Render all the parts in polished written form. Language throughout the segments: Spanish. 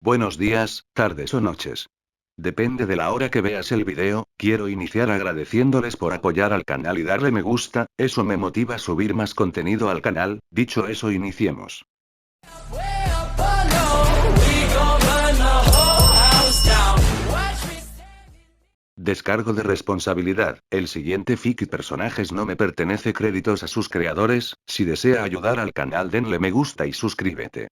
Buenos días, tardes o noches. Depende de la hora que veas el video, quiero iniciar agradeciéndoles por apoyar al canal y darle me gusta, eso me motiva a subir más contenido al canal. Dicho eso, iniciemos. Descargo de responsabilidad, el siguiente fic y personajes no me pertenece, créditos a sus creadores. Si desea ayudar al canal denle me gusta y suscríbete.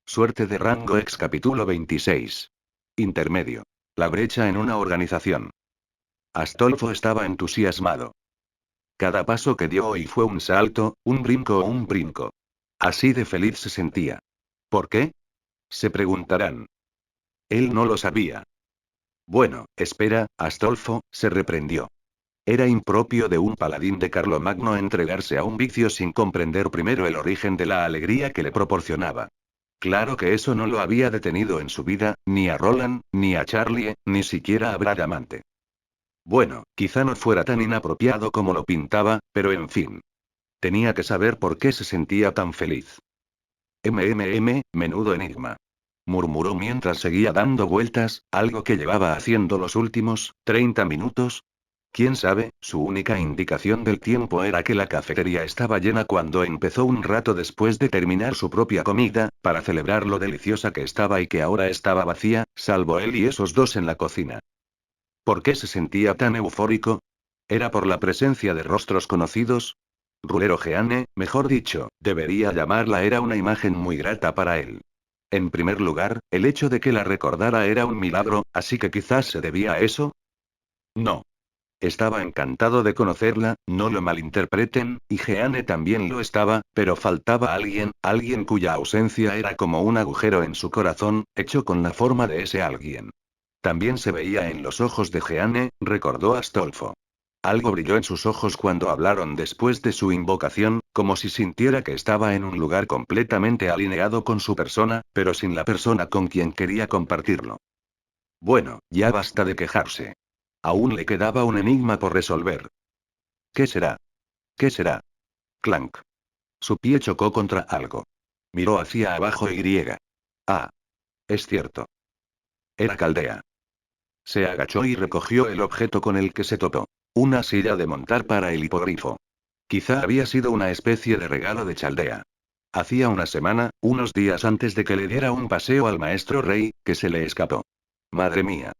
Suerte de rango ex capítulo 26. Intermedio. La brecha en una organización. Astolfo estaba entusiasmado. Cada paso que dio hoy fue un salto, un brinco o un brinco. Así de feliz se sentía. ¿Por qué? Se preguntarán. Él no lo sabía. Bueno, espera, Astolfo, se reprendió. Era impropio de un paladín de Carlomagno entregarse a un vicio sin comprender primero el origen de la alegría que le proporcionaba. Claro que eso no lo había detenido en su vida, ni a Roland, ni a Charlie, ni siquiera a Bradamante. Bueno, quizá no fuera tan inapropiado como lo pintaba, pero en fin. Tenía que saber por qué se sentía tan feliz. Menudo enigma. Murmuró mientras seguía dando vueltas, algo que llevaba haciendo los últimos 30 minutos. Quién sabe, su única indicación del tiempo era que la cafetería estaba llena cuando empezó un rato después de terminar su propia comida, para celebrar lo deliciosa que estaba y que ahora estaba vacía, salvo él y esos dos en la cocina. ¿Por qué se sentía tan eufórico? ¿Era por la presencia de rostros conocidos? Rulero Jeanne, mejor dicho, debería llamarla, era una imagen muy grata para él. En primer lugar, el hecho de que la recordara era un milagro, así que quizás se debía a eso. No. Estaba encantado de conocerla, no lo malinterpreten, y Jeanne también lo estaba, pero faltaba alguien, alguien cuya ausencia era como un agujero en su corazón, hecho con la forma de ese alguien. También se veía en los ojos de Jeanne, recordó Astolfo. Algo brilló en sus ojos cuando hablaron después de su invocación, como si sintiera que estaba en un lugar completamente alineado con su persona, pero sin la persona con quien quería compartirlo. Bueno, ya basta de quejarse. Aún le quedaba un enigma por resolver. ¿Qué será? ¿Qué será? Clank. Su pie chocó contra algo. Miró hacia abajo y. Ah. Es cierto. Era Caldea. Se agachó y recogió el objeto con el que se topó. Una silla de montar para el hipogrifo. Quizá había sido una especie de regalo de Chaldea. Hacía una semana, unos días antes de que le diera un paseo al maestro Rey, que se le escapó. Madre mía.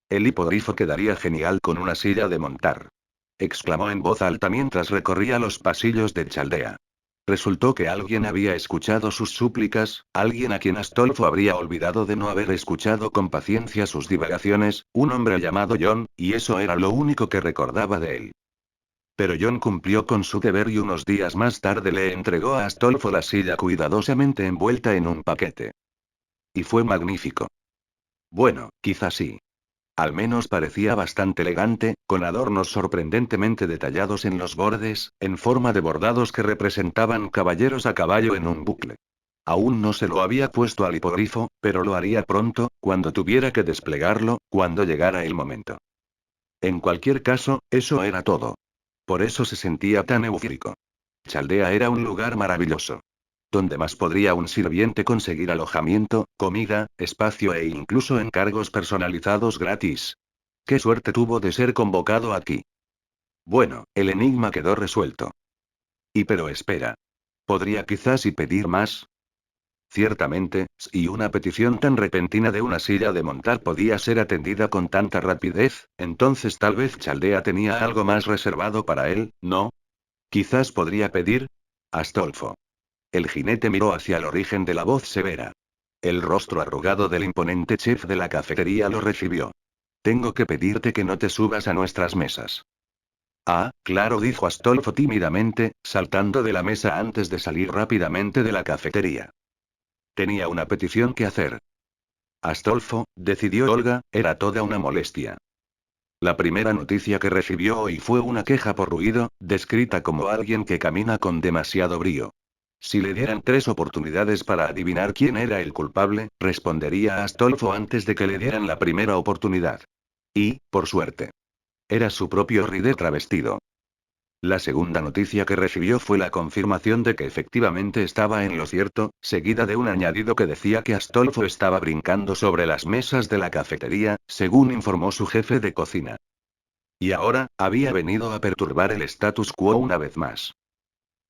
El hipogrifo quedaría genial con una silla de montar. Exclamó en voz alta mientras recorría los pasillos de Chaldea. Resultó que alguien había escuchado sus súplicas, alguien a quien Astolfo habría olvidado de no haber escuchado con paciencia sus divagaciones, un hombre llamado John, y eso era lo único que recordaba de él. Pero John cumplió con su deber y unos días más tarde le entregó a Astolfo la silla cuidadosamente envuelta en un paquete. Y fue magnífico. Bueno, quizá sí. Al menos parecía bastante elegante, con adornos sorprendentemente detallados en los bordes, en forma de bordados que representaban caballeros a caballo en un bucle. Aún no se lo había puesto al hipogrifo, pero lo haría pronto, cuando tuviera que desplegarlo, cuando llegara el momento. En cualquier caso, eso era todo. Por eso se sentía tan eufórico. Chaldea era un lugar maravilloso. ¿Dónde más podría un sirviente conseguir alojamiento, comida, espacio e incluso encargos personalizados gratis? ¿Qué suerte tuvo de ser convocado aquí? Bueno, el enigma quedó resuelto. Pero espera. ¿Podría quizás y pedir más? Ciertamente, si una petición tan repentina de una silla de montar podía ser atendida con tanta rapidez, entonces tal vez Chaldea tenía algo más reservado para él, ¿no? Quizás podría pedir. Astolfo. El jinete miró hacia el origen de la voz severa. El rostro arrugado del imponente chef de la cafetería lo recibió. Tengo que pedirte que no te subas a nuestras mesas. Ah, claro, dijo Astolfo tímidamente, saltando de la mesa antes de salir rápidamente de la cafetería. Tenía una petición que hacer. Astolfo, decidió Olga, era toda una molestia. La primera noticia que recibió hoy fue una queja por ruido, descrita como alguien que camina con demasiado brío. Si le dieran 3 oportunidades para adivinar quién era el culpable, respondería a Astolfo antes de que le dieran la primera oportunidad. Y, por suerte, era su propio Ridet travestido. La segunda noticia que recibió fue la confirmación de que efectivamente estaba en lo cierto, seguida de un añadido que decía que Astolfo estaba brincando sobre las mesas de la cafetería, según informó su jefe de cocina. Y ahora, había venido a perturbar el status quo una vez más.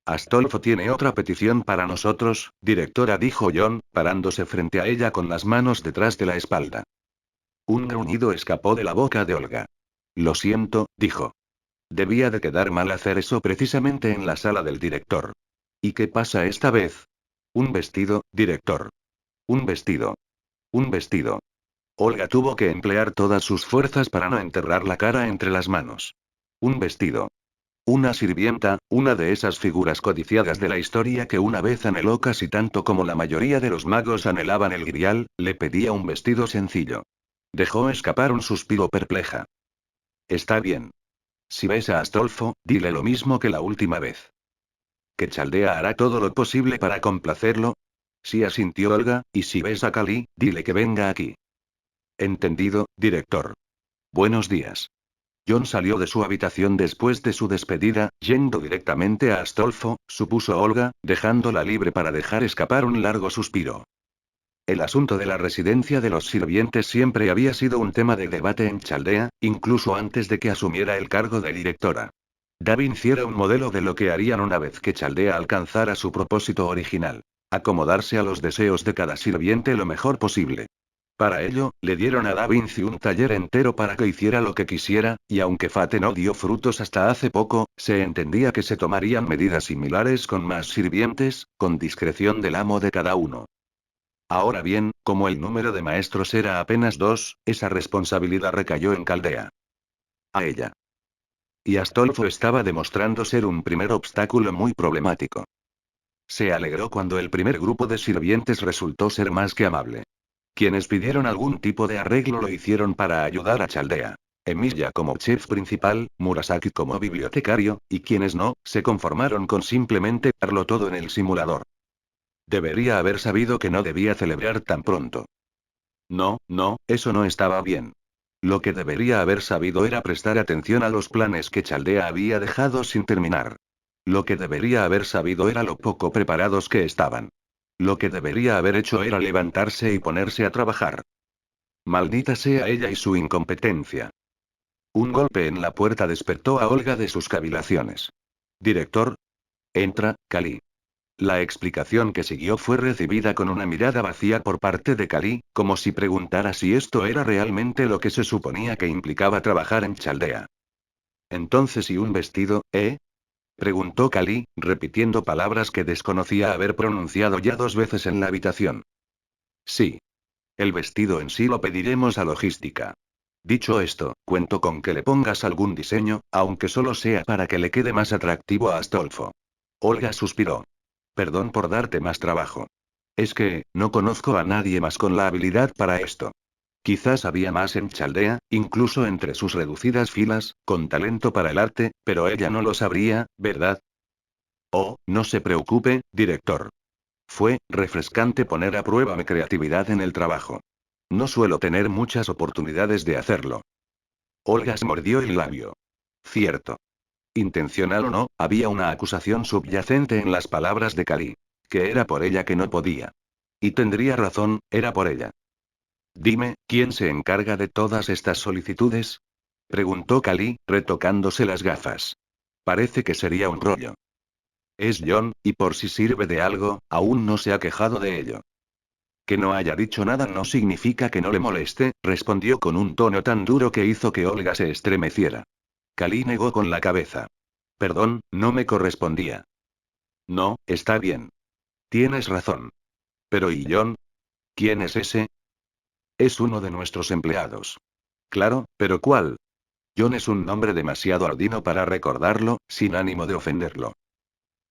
Astolfo tiene otra petición para nosotros, directora, dijo John, parándose frente a ella con las manos detrás de la espalda. Un gruñido escapó de la boca de Olga. Lo siento, dijo. Debía de quedar mal hacer eso precisamente en la sala del director. ¿Y qué pasa esta vez? Un vestido, director. Un vestido. Un vestido. Olga tuvo que emplear todas sus fuerzas para no enterrar la cara entre las manos. Un vestido. Una sirvienta, una de esas figuras codiciadas de la historia que una vez anheló casi tanto como la mayoría de los magos anhelaban el grial, le pedía un vestido sencillo. Dejó escapar un suspiro perpleja. Está bien. Si ves a Astolfo, dile lo mismo que la última vez. ¿Que Chaldea hará todo lo posible para complacerlo? Sí, asintió Olga, y si ves a Cali, dile que venga aquí. Entendido, director. Buenos días. John salió de su habitación después de su despedida, yendo directamente a Astolfo, supuso Olga, dejándola libre para dejar escapar un largo suspiro. El asunto de la residencia de los sirvientes siempre había sido un tema de debate en Chaldea, incluso antes de que asumiera el cargo de directora. Da Vinci era un modelo de lo que harían una vez que Chaldea alcanzara su propósito original: acomodarse a los deseos de cada sirviente lo mejor posible. Para ello, le dieron a Da Vinci un taller entero para que hiciera lo que quisiera, y aunque Fate no dio frutos hasta hace poco, se entendía que se tomarían medidas similares con más sirvientes, con discreción del amo de cada uno. Ahora bien, como el número de maestros era apenas 2, esa responsabilidad recayó en Caldea. A ella. Y Astolfo estaba demostrando ser un primer obstáculo muy problemático. Se alegró cuando el primer grupo de sirvientes resultó ser más que amable. Quienes pidieron algún tipo de arreglo lo hicieron para ayudar a Chaldea. Emilia como chef principal, Murasaki como bibliotecario, y quienes no, se conformaron con simplemente darlo todo en el simulador. Debería haber sabido que no debía celebrar tan pronto. No, no, eso no estaba bien. Lo que debería haber sabido era prestar atención a los planes que Chaldea había dejado sin terminar. Lo que debería haber sabido era lo poco preparados que estaban. Lo que debería haber hecho era levantarse y ponerse a trabajar. Maldita sea ella y su incompetencia. Un golpe en la puerta despertó a Olga de sus cavilaciones. Director. Entra, Cali. La explicación que siguió fue recibida con una mirada vacía por parte de Cali, como si preguntara si esto era realmente lo que se suponía que implicaba trabajar en Chaldea. Entonces, ¿y un vestido, eh? Preguntó Cali, repitiendo palabras que desconocía haber pronunciado ya 2 veces en la habitación. Sí. El vestido en sí lo pediremos a logística. Dicho esto, cuento con que le pongas algún diseño, aunque solo sea para que le quede más atractivo a Astolfo. Olga suspiró. Perdón por darte más trabajo. Es que, no conozco a nadie más con la habilidad para esto. Quizás había más en Chaldea, incluso entre sus reducidas filas, con talento para el arte, pero ella no lo sabría, ¿verdad? Oh, no se preocupe, director. Fue refrescante poner a prueba mi creatividad en el trabajo. No suelo tener muchas oportunidades de hacerlo. Olga se mordió el labio. Cierto. Intencional o no, había una acusación subyacente en las palabras de Cali. Que era por ella que no podía. Y tendría razón, era por ella. Dime, ¿quién se encarga de todas estas solicitudes? Preguntó Cali, retocándose las gafas. Parece que sería un rollo. Es John, y por si sirve de algo, aún no se ha quejado de ello. Que no haya dicho nada no significa que no le moleste, respondió con un tono tan duro que hizo que Olga se estremeciera. Cali negó con la cabeza. Perdón, no me correspondía. No, está bien. Tienes razón. Pero ¿y John? ¿Quién es ese? Es uno de nuestros empleados. Claro, pero ¿cuál? John es un nombre demasiado ardino para recordarlo, sin ánimo de ofenderlo.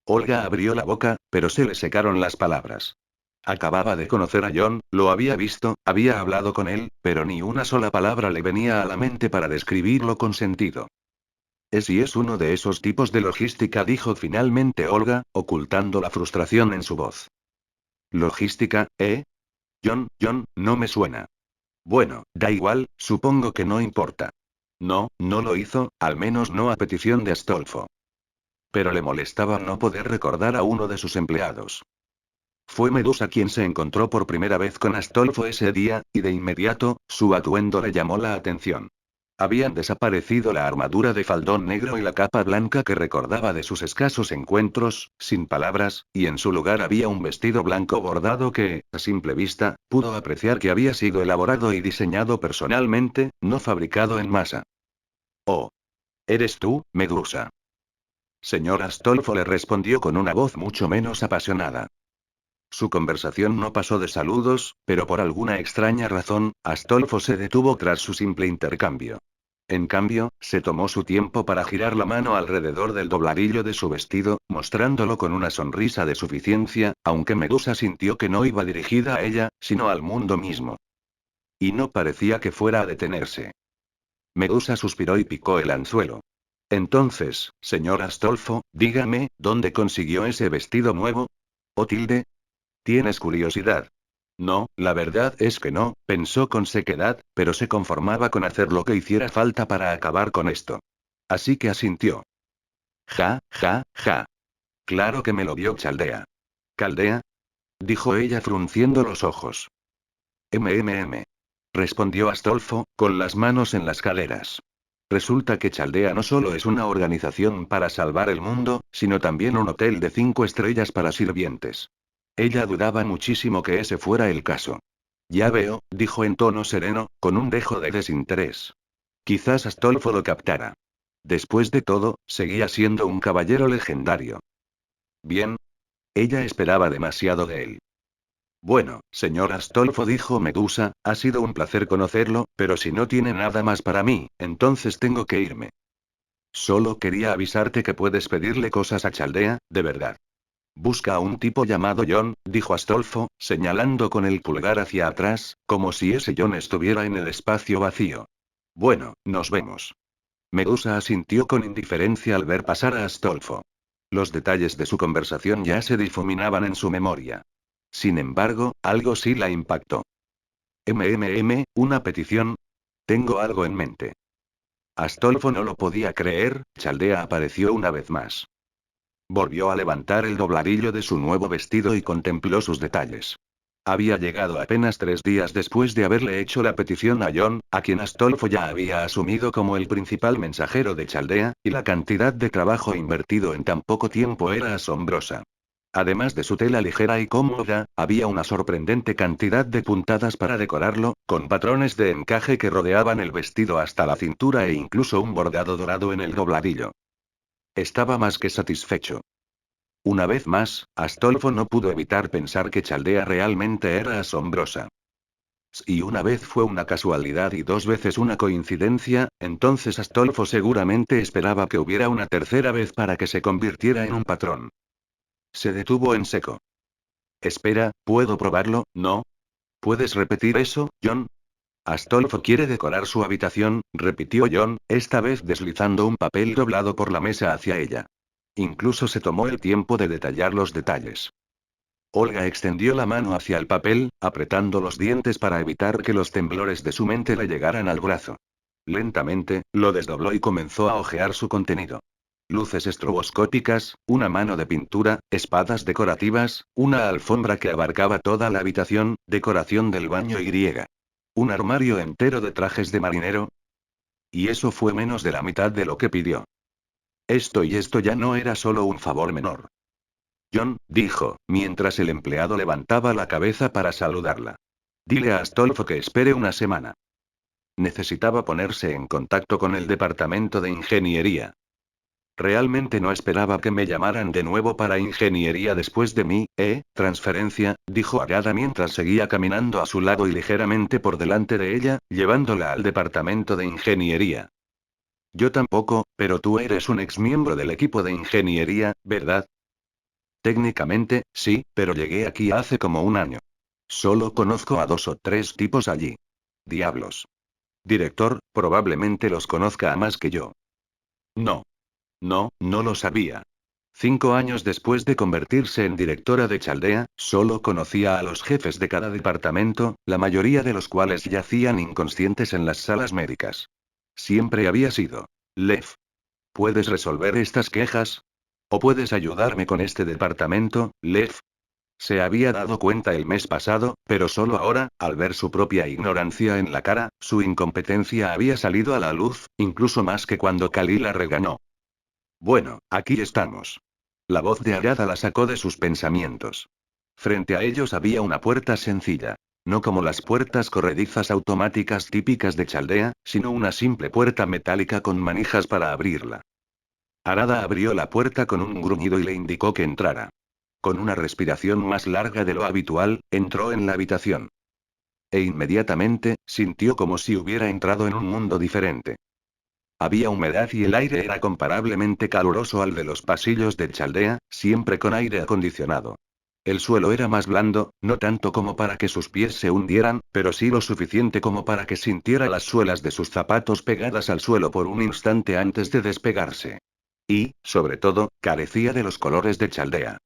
Olga abrió la boca, pero se le secaron las palabras. Acababa de conocer a John, lo había visto, había hablado con él, pero ni una sola palabra le venía a la mente para describirlo con sentido. Es uno de esos tipos de logística, dijo finalmente Olga, ocultando la frustración en su voz. ¿Logística, eh? John, no me suena. Bueno, da igual, supongo que no importa. No, no lo hizo, al menos no a petición de Astolfo. pero le molestaba no poder recordar a uno de sus empleados. Fue Medusa quien se encontró por primera vez con Astolfo ese día, y de inmediato, su atuendo le llamó la atención. Habían desaparecido la armadura de faldón negro y la capa blanca que recordaba de sus escasos encuentros, sin palabras, y en su lugar había un vestido blanco bordado que, a simple vista, pudo apreciar que había sido elaborado y diseñado personalmente, no fabricado en masa. Oh. ¿Eres tú, Medusa? Señor Astolfo le respondió con una voz mucho menos apasionada. Su conversación no pasó de saludos, pero por alguna extraña razón, Astolfo se detuvo tras su simple intercambio. En cambio, se tomó su tiempo para girar la mano alrededor del dobladillo de su vestido, mostrándolo con una sonrisa de suficiencia, aunque Medusa sintió que no iba dirigida a ella, sino al mundo mismo. Y no parecía que fuera a detenerse. Medusa suspiró y picó el anzuelo. Entonces, señor Astolfo, dígame, ¿dónde consiguió ese vestido nuevo? ¿O tilde? ¿Tienes curiosidad? No, la verdad es que no, pensó con sequedad, pero se conformaba con hacer lo que hiciera falta para acabar con esto. Así que asintió. Ja, ja, ja. Claro que me lo dio Chaldea. ¿Caldea? Dijo ella frunciendo los ojos. MMM. Respondió Astolfo, con las manos en las caderas. Resulta que Chaldea no solo es una organización para salvar el mundo, sino también un hotel de 5 estrellas para sirvientes. Ella dudaba muchísimo que ese fuera el caso. Ya veo, dijo en tono sereno, con un dejo de desinterés. Quizás Astolfo lo captara. Después de todo, seguía siendo un caballero legendario. Bien. Ella esperaba demasiado de él. Bueno, señor Astolfo, dijo Medusa, ha sido un placer conocerlo, pero si no tiene nada más para mí, entonces tengo que irme. Solo quería avisarte que puedes pedirle cosas a Chaldea, de verdad. Busca a un tipo llamado John, dijo Astolfo, señalando con el pulgar hacia atrás, como si ese John estuviera en el espacio vacío. Bueno, nos vemos. Medusa asintió con indiferencia al ver pasar a Astolfo. Los detalles de su conversación ya se difuminaban en su memoria. Sin embargo, algo sí la impactó. ¿Una petición? Tengo algo en mente. Astolfo no lo podía creer, Chaldea apareció una vez más. Volvió a levantar el dobladillo de su nuevo vestido y contempló sus detalles. Había llegado apenas 3 días después de haberle hecho la petición a John, a quien Astolfo ya había asumido como el principal mensajero de Chaldea, y la cantidad de trabajo invertido en tan poco tiempo era asombrosa. Además de su tela ligera y cómoda, había una sorprendente cantidad de puntadas para decorarlo, con patrones de encaje que rodeaban el vestido hasta la cintura e incluso un bordado dorado en el dobladillo. Estaba más que satisfecho. Una vez más, Astolfo no pudo evitar pensar que Chaldea realmente era asombrosa. Si una vez fue una casualidad y 2 veces una coincidencia, entonces Astolfo seguramente esperaba que hubiera una tercera vez para que se convirtiera en un patrón. Se detuvo en seco. Espera, ¿puedo probarlo? ¿No? ¿Puedes repetir eso, John? Astolfo quiere decorar su habitación, repitió John, esta vez deslizando un papel doblado por la mesa hacia ella. Incluso se tomó el tiempo de detallar los detalles. Olga extendió la mano hacia el papel, apretando los dientes para evitar que los temblores de su mente le llegaran al brazo. Lentamente, lo desdobló y comenzó a hojear su contenido. Luces estroboscópicas, una mano de pintura, espadas decorativas, una alfombra que abarcaba toda la habitación, decoración del baño y un armario entero de trajes de marinero. Y eso fue menos de la mitad de lo que pidió. Esto ya no era solo un favor menor. John, dijo, mientras el empleado levantaba la cabeza para saludarla. Dile a Astolfo que espere una semana. Necesitaba ponerse en contacto con el departamento de ingeniería. Realmente no esperaba que me llamaran de nuevo para ingeniería después de mí, transferencia, dijo Agatha mientras seguía caminando a su lado y ligeramente por delante de ella, llevándola al departamento de ingeniería. Yo tampoco, pero tú eres un exmiembro del equipo de ingeniería, ¿verdad? Técnicamente, sí, pero llegué aquí hace como un año. Solo conozco a 2 o 3 tipos allí. Diablos. Director, probablemente los conozca a más que yo. No. No, no lo sabía. 5 años después de convertirse en directora de Chaldea, solo conocía a los jefes de cada departamento, la mayoría de los cuales yacían inconscientes en las salas médicas. Siempre había sido. Lev. ¿Puedes resolver estas quejas? ¿O puedes ayudarme con este departamento, Lev? Se había dado cuenta el mes pasado, pero solo ahora, al ver su propia ignorancia en la cara, su incompetencia había salido a la luz, incluso más que cuando Kali la regañó. Bueno, aquí estamos. La voz de Arada la sacó de sus pensamientos. Frente a ellos había una puerta sencilla. No como las puertas corredizas automáticas típicas de Chaldea, sino una simple puerta metálica con manijas para abrirla. Arada abrió la puerta con un gruñido y le indicó que entrara. Con una respiración más larga de lo habitual, entró en la habitación. E inmediatamente, sintió como si hubiera entrado en un mundo diferente. Había humedad y el aire era comparablemente caluroso al de los pasillos de Chaldea, siempre con aire acondicionado. El suelo era más blando, no tanto como para que sus pies se hundieran, pero sí lo suficiente como para que sintiera las suelas de sus zapatos pegadas al suelo por un instante antes de despegarse. Y, sobre todo, carecía de los colores de Chaldea.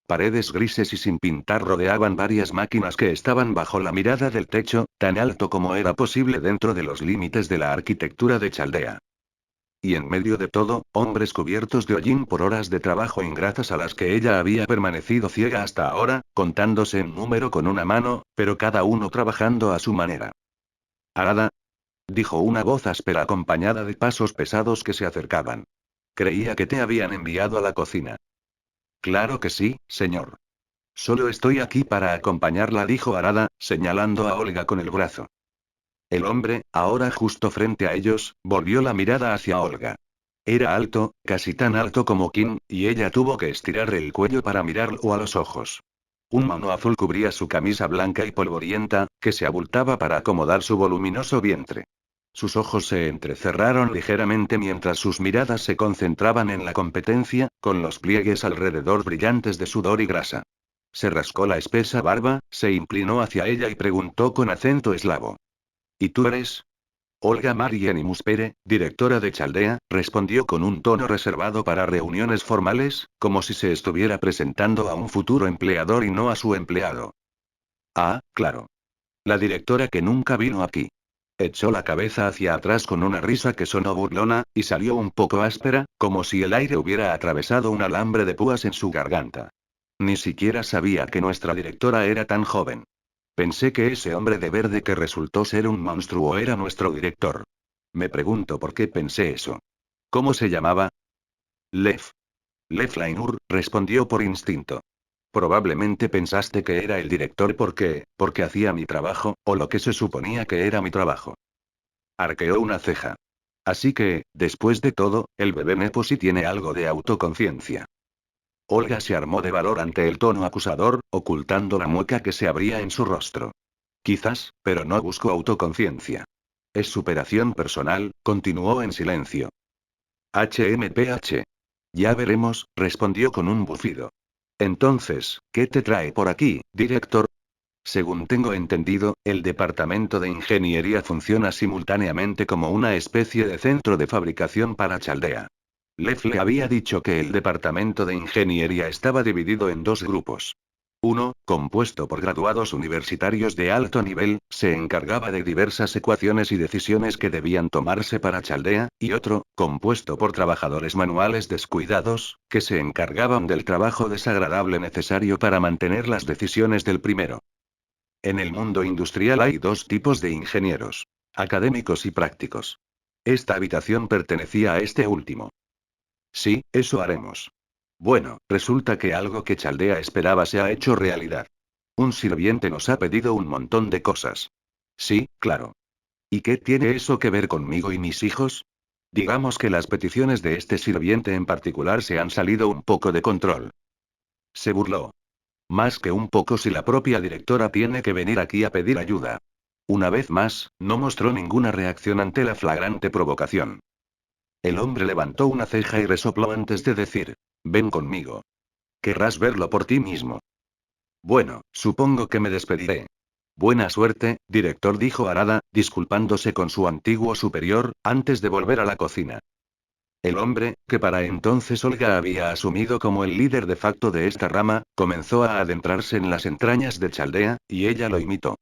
Paredes grises y sin pintar rodeaban varias máquinas que estaban bajo la mirada del techo, tan alto como era posible dentro de los límites de la arquitectura de Chaldea. Y en medio de todo, hombres cubiertos de hollín por horas de trabajo ingratas a las que ella había permanecido ciega hasta ahora, contándose en número con una mano, pero cada uno trabajando a su manera. Arada, dijo una voz áspera acompañada de pasos pesados que se acercaban. Creía que te habían enviado a la cocina. Claro que sí, señor. Solo estoy aquí para acompañarla, dijo Arada, señalando a Olga con el brazo. El hombre, ahora justo frente a ellos, volvió la mirada hacia Olga. Era alto, casi tan alto como Kim, y ella tuvo que estirar el cuello para mirarlo a los ojos. Un mano azul cubría su camisa blanca y polvorienta, que se abultaba para acomodar su voluminoso vientre. Sus ojos se entrecerraron ligeramente mientras sus miradas se concentraban en la competencia, con los pliegues alrededor brillantes de sudor y grasa. Se rascó la espesa barba, se inclinó hacia ella y preguntó con acento eslavo. ¿Y tú eres? Olga Marieni Muspere, directora de Chaldea, respondió con un tono reservado para reuniones formales, como si se estuviera presentando a un futuro empleador y no a su empleado. Ah, claro. La directora que nunca vino aquí. Echó la cabeza hacia atrás con una risa que sonó burlona, y salió un poco áspera, como si el aire hubiera atravesado un alambre de púas en su garganta. Ni siquiera sabía que nuestra directora era tan joven. Pensé que ese hombre de verde que resultó ser un monstruo era nuestro director. Me pregunto por qué pensé eso. ¿Cómo se llamaba? Lev. Lev Lainur, respondió por instinto. Probablemente pensaste que era el director porque hacía mi trabajo, o lo que se suponía que era mi trabajo. Arqueó una ceja. Así que, después de todo, el bebé Nepo sí tiene algo de autoconciencia. Olga se armó de valor ante el tono acusador, ocultando la mueca que se abría en su rostro. Quizás, pero no busco autoconciencia. Es superación personal, continuó en silencio. HMPH. Ya veremos, respondió con un bufido. Entonces, ¿qué te trae por aquí, director? Según tengo entendido, el departamento de ingeniería funciona simultáneamente como una especie de centro de fabricación para Chaldea. Lev le había dicho que el departamento de ingeniería estaba dividido en dos grupos. Uno, compuesto por graduados universitarios de alto nivel, se encargaba de diversas ecuaciones y decisiones que debían tomarse para Chaldea, y otro, compuesto por trabajadores manuales descuidados, que se encargaban del trabajo desagradable necesario para mantener las decisiones del primero. En el mundo industrial hay dos tipos de ingenieros: académicos y prácticos. Esta habitación pertenecía a este último. Sí, eso haremos. Bueno, resulta que algo que Chaldea esperaba se ha hecho realidad. Un sirviente nos ha pedido un montón de cosas. Sí, claro. ¿Y qué tiene eso que ver conmigo y mis hijos? Digamos que las peticiones de este sirviente en particular se han salido un poco de control. Se burló. Más que un poco si la propia directora tiene que venir aquí a pedir ayuda. Una vez más, no mostró ninguna reacción ante la flagrante provocación. El hombre levantó una ceja y resopló antes de decir: ven conmigo. Querrás verlo por ti mismo. Bueno, supongo que me despediré. Buena suerte, director, dijo Arada, disculpándose con su antiguo superior, antes de volver a la cocina. El hombre, que para entonces Olga había asumido como el líder de facto de esta rama, comenzó a adentrarse en las entrañas de Chaldea, y ella lo imitó.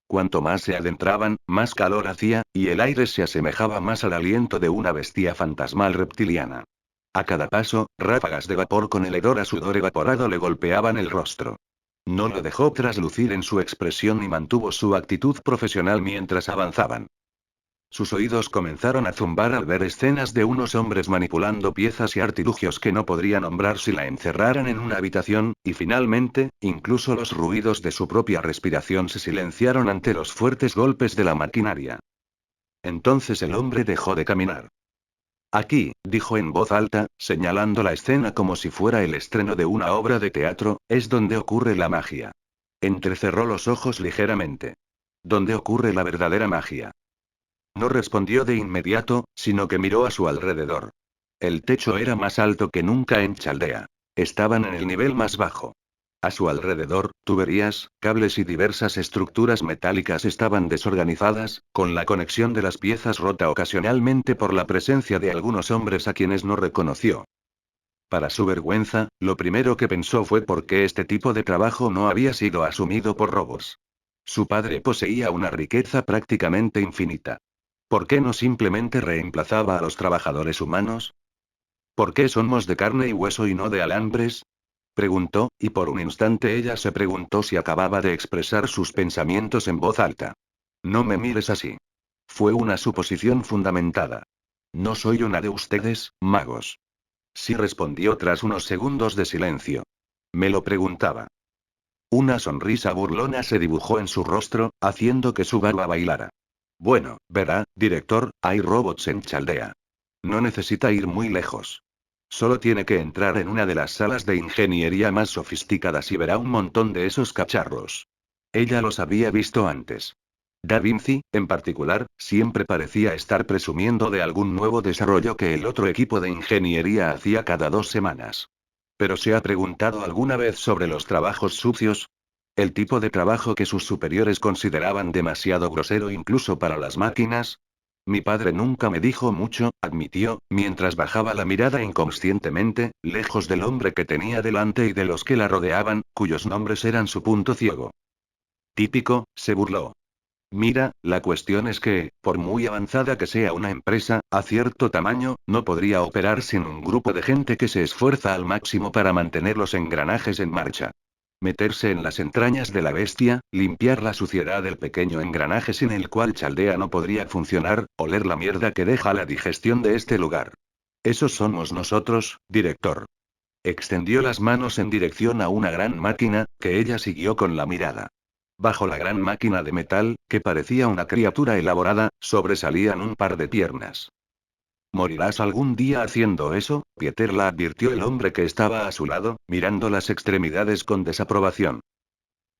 Cuanto más se adentraban, más calor hacía, y el aire se asemejaba más al aliento de una bestia fantasmal reptiliana. A cada paso, ráfagas de vapor con el hedor a sudor evaporado le golpeaban el rostro. No lo dejó traslucir en su expresión y mantuvo su actitud profesional mientras avanzaban. Sus oídos comenzaron a zumbar al ver escenas de unos hombres manipulando piezas y artilugios que no podría nombrar si la encerraran en una habitación, y finalmente, incluso los ruidos de su propia respiración se silenciaron ante los fuertes golpes de la maquinaria. Entonces el hombre dejó de caminar. Aquí, dijo en voz alta, señalando la escena como si fuera el estreno de una obra de teatro, es donde ocurre la magia. Entrecerró los ojos ligeramente. ¿Dónde ocurre la verdadera magia? No respondió de inmediato, sino que miró a su alrededor. El techo era más alto que nunca en Chaldea. Estaban en el nivel más bajo. A su alrededor, tuberías, cables y diversas estructuras metálicas estaban desorganizadas, con la conexión de las piezas rota ocasionalmente por la presencia de algunos hombres a quienes no reconoció. Para su vergüenza, lo primero que pensó fue por qué este tipo de trabajo no había sido asumido por robots. Su padre poseía una riqueza prácticamente infinita. ¿Por qué no simplemente reemplazaba a los trabajadores humanos? ¿Por qué somos de carne y hueso y no de alambres? Preguntó, y por un instante ella se preguntó si acababa de expresar sus pensamientos en voz alta. No me mires así. Fue una suposición fundamentada. No soy una de ustedes, magos. Sí, respondió tras unos segundos de silencio. Me lo preguntaba. Una sonrisa burlona se dibujó en su rostro, haciendo que su barba bailara. Bueno, verá, director, hay robots en Chaldea. No necesita ir muy lejos. Solo tiene que entrar en una de las salas de ingeniería más sofisticadas y verá un montón de esos cacharros. Ella los había visto antes. Da Vinci, en particular, siempre parecía estar presumiendo de algún nuevo desarrollo que el otro equipo de ingeniería hacía cada 2 semanas. ¿Pero se ha preguntado alguna vez sobre los trabajos sucios? ¿El tipo de trabajo que sus superiores consideraban demasiado grosero incluso para las máquinas? Mi padre nunca me dijo mucho, admitió, mientras bajaba la mirada inconscientemente, lejos del hombre que tenía delante y de los que la rodeaban, cuyos nombres eran su punto ciego. Típico, se burló. Mira, la cuestión es que, por muy avanzada que sea una empresa, a cierto tamaño, no podría operar sin un grupo de gente que se esfuerza al máximo para mantener los engranajes en marcha. Meterse en las entrañas de la bestia, limpiar la suciedad del pequeño engranaje sin el cual Chaldea no podría funcionar, oler la mierda que deja la digestión de este lugar. Esos somos nosotros, director. Extendió las manos en dirección a una gran máquina, que ella siguió con la mirada. Bajo la gran máquina de metal, que parecía una criatura elaborada, sobresalían un par de piernas. Morirás algún día haciendo eso, Pieter, la advirtió el hombre que estaba a su lado, mirando las extremidades con desaprobación.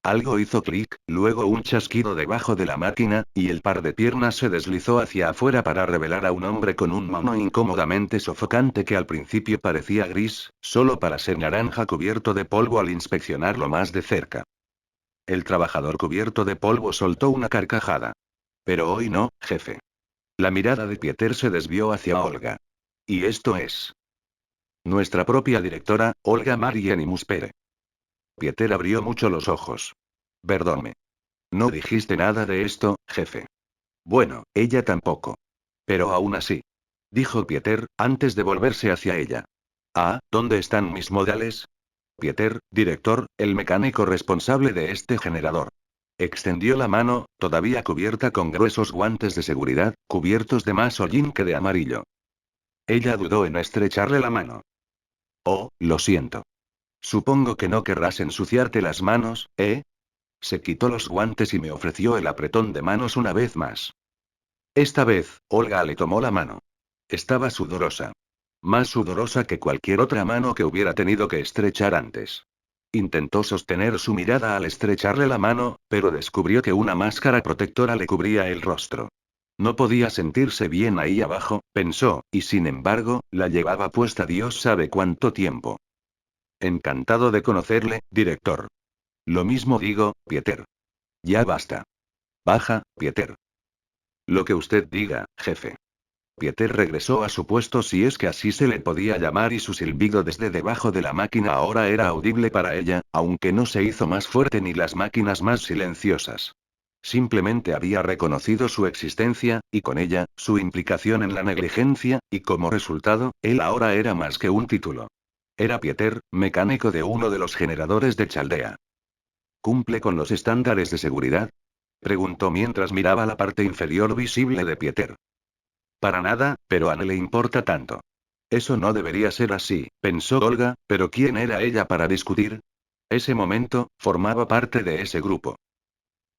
Algo hizo clic, luego un chasquido debajo de la máquina, y el par de piernas se deslizó hacia afuera para revelar a un hombre con un mono incómodamente sofocante que al principio parecía gris, solo para ser naranja cubierto de polvo al inspeccionarlo más de cerca. El trabajador cubierto de polvo soltó una carcajada. Pero hoy no, jefe. La mirada de Pieter se desvió hacia Olga. Y esto es nuestra propia directora, Olga Marieni Muspere. Pieter abrió mucho los ojos. Perdónme. No dijiste nada de esto, jefe. Bueno, ella tampoco. Pero aún así. Dijo Pieter, antes de volverse hacia ella. Ah, ¿dónde están mis modales? Pieter, director, el mecánico responsable de este generador. Extendió la mano, todavía cubierta con gruesos guantes de seguridad, cubiertos de más hollín que de amarillo. Ella dudó en estrecharle la mano. Oh, lo siento. Supongo que no querrás ensuciarte las manos, ¿eh? Se quitó los guantes y me ofreció el apretón de manos una vez más. Esta vez, Olga le tomó la mano. Estaba sudorosa. Más sudorosa que cualquier otra mano que hubiera tenido que estrechar antes. Intentó sostener su mirada al estrecharle la mano, pero descubrió que una máscara protectora le cubría el rostro. No podía sentirse bien ahí abajo, pensó, y sin embargo, la llevaba puesta Dios sabe cuánto tiempo. Encantado de conocerle, director. Lo mismo digo, Pieter. Ya basta. Baja, Pieter. Lo que usted diga, jefe. Pieter regresó a su puesto si es que así se le podía llamar y su silbido desde debajo de la máquina ahora era audible para ella, aunque no se hizo más fuerte ni las máquinas más silenciosas. Simplemente había reconocido su existencia, y con ella, su implicación en la negligencia, y como resultado, él ahora era más que un título. Era Pieter, mecánico de uno de los generadores de Chaldea. ¿Cumple con los estándares de seguridad? Preguntó mientras miraba la parte inferior visible de Pieter. Para nada, pero a no le importa tanto. Eso no debería ser así, pensó Olga, pero ¿quién era ella para discutir? Ese momento, formaba parte de ese grupo.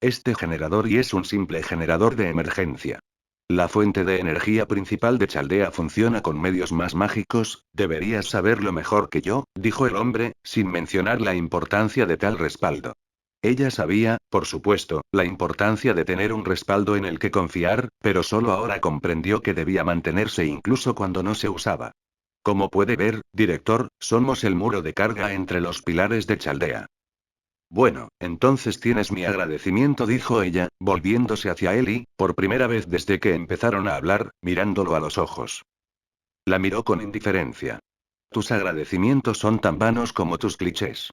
Este generador y es un simple generador de emergencia. La fuente de energía principal de Chaldea funciona con medios más mágicos, deberías saberlo mejor que yo, dijo el hombre, sin mencionar la importancia de tal respaldo. Ella sabía, por supuesto, la importancia de tener un respaldo en el que confiar, pero solo ahora comprendió que debía mantenerse incluso cuando no se usaba. Como puede ver, director, somos el muro de carga entre los pilares de Chaldea. Bueno, entonces tienes mi agradecimiento, dijo ella, volviéndose hacia él y, por primera vez desde que empezaron a hablar, mirándolo a los ojos. La miró con indiferencia. Tus agradecimientos son tan vanos como tus clichés.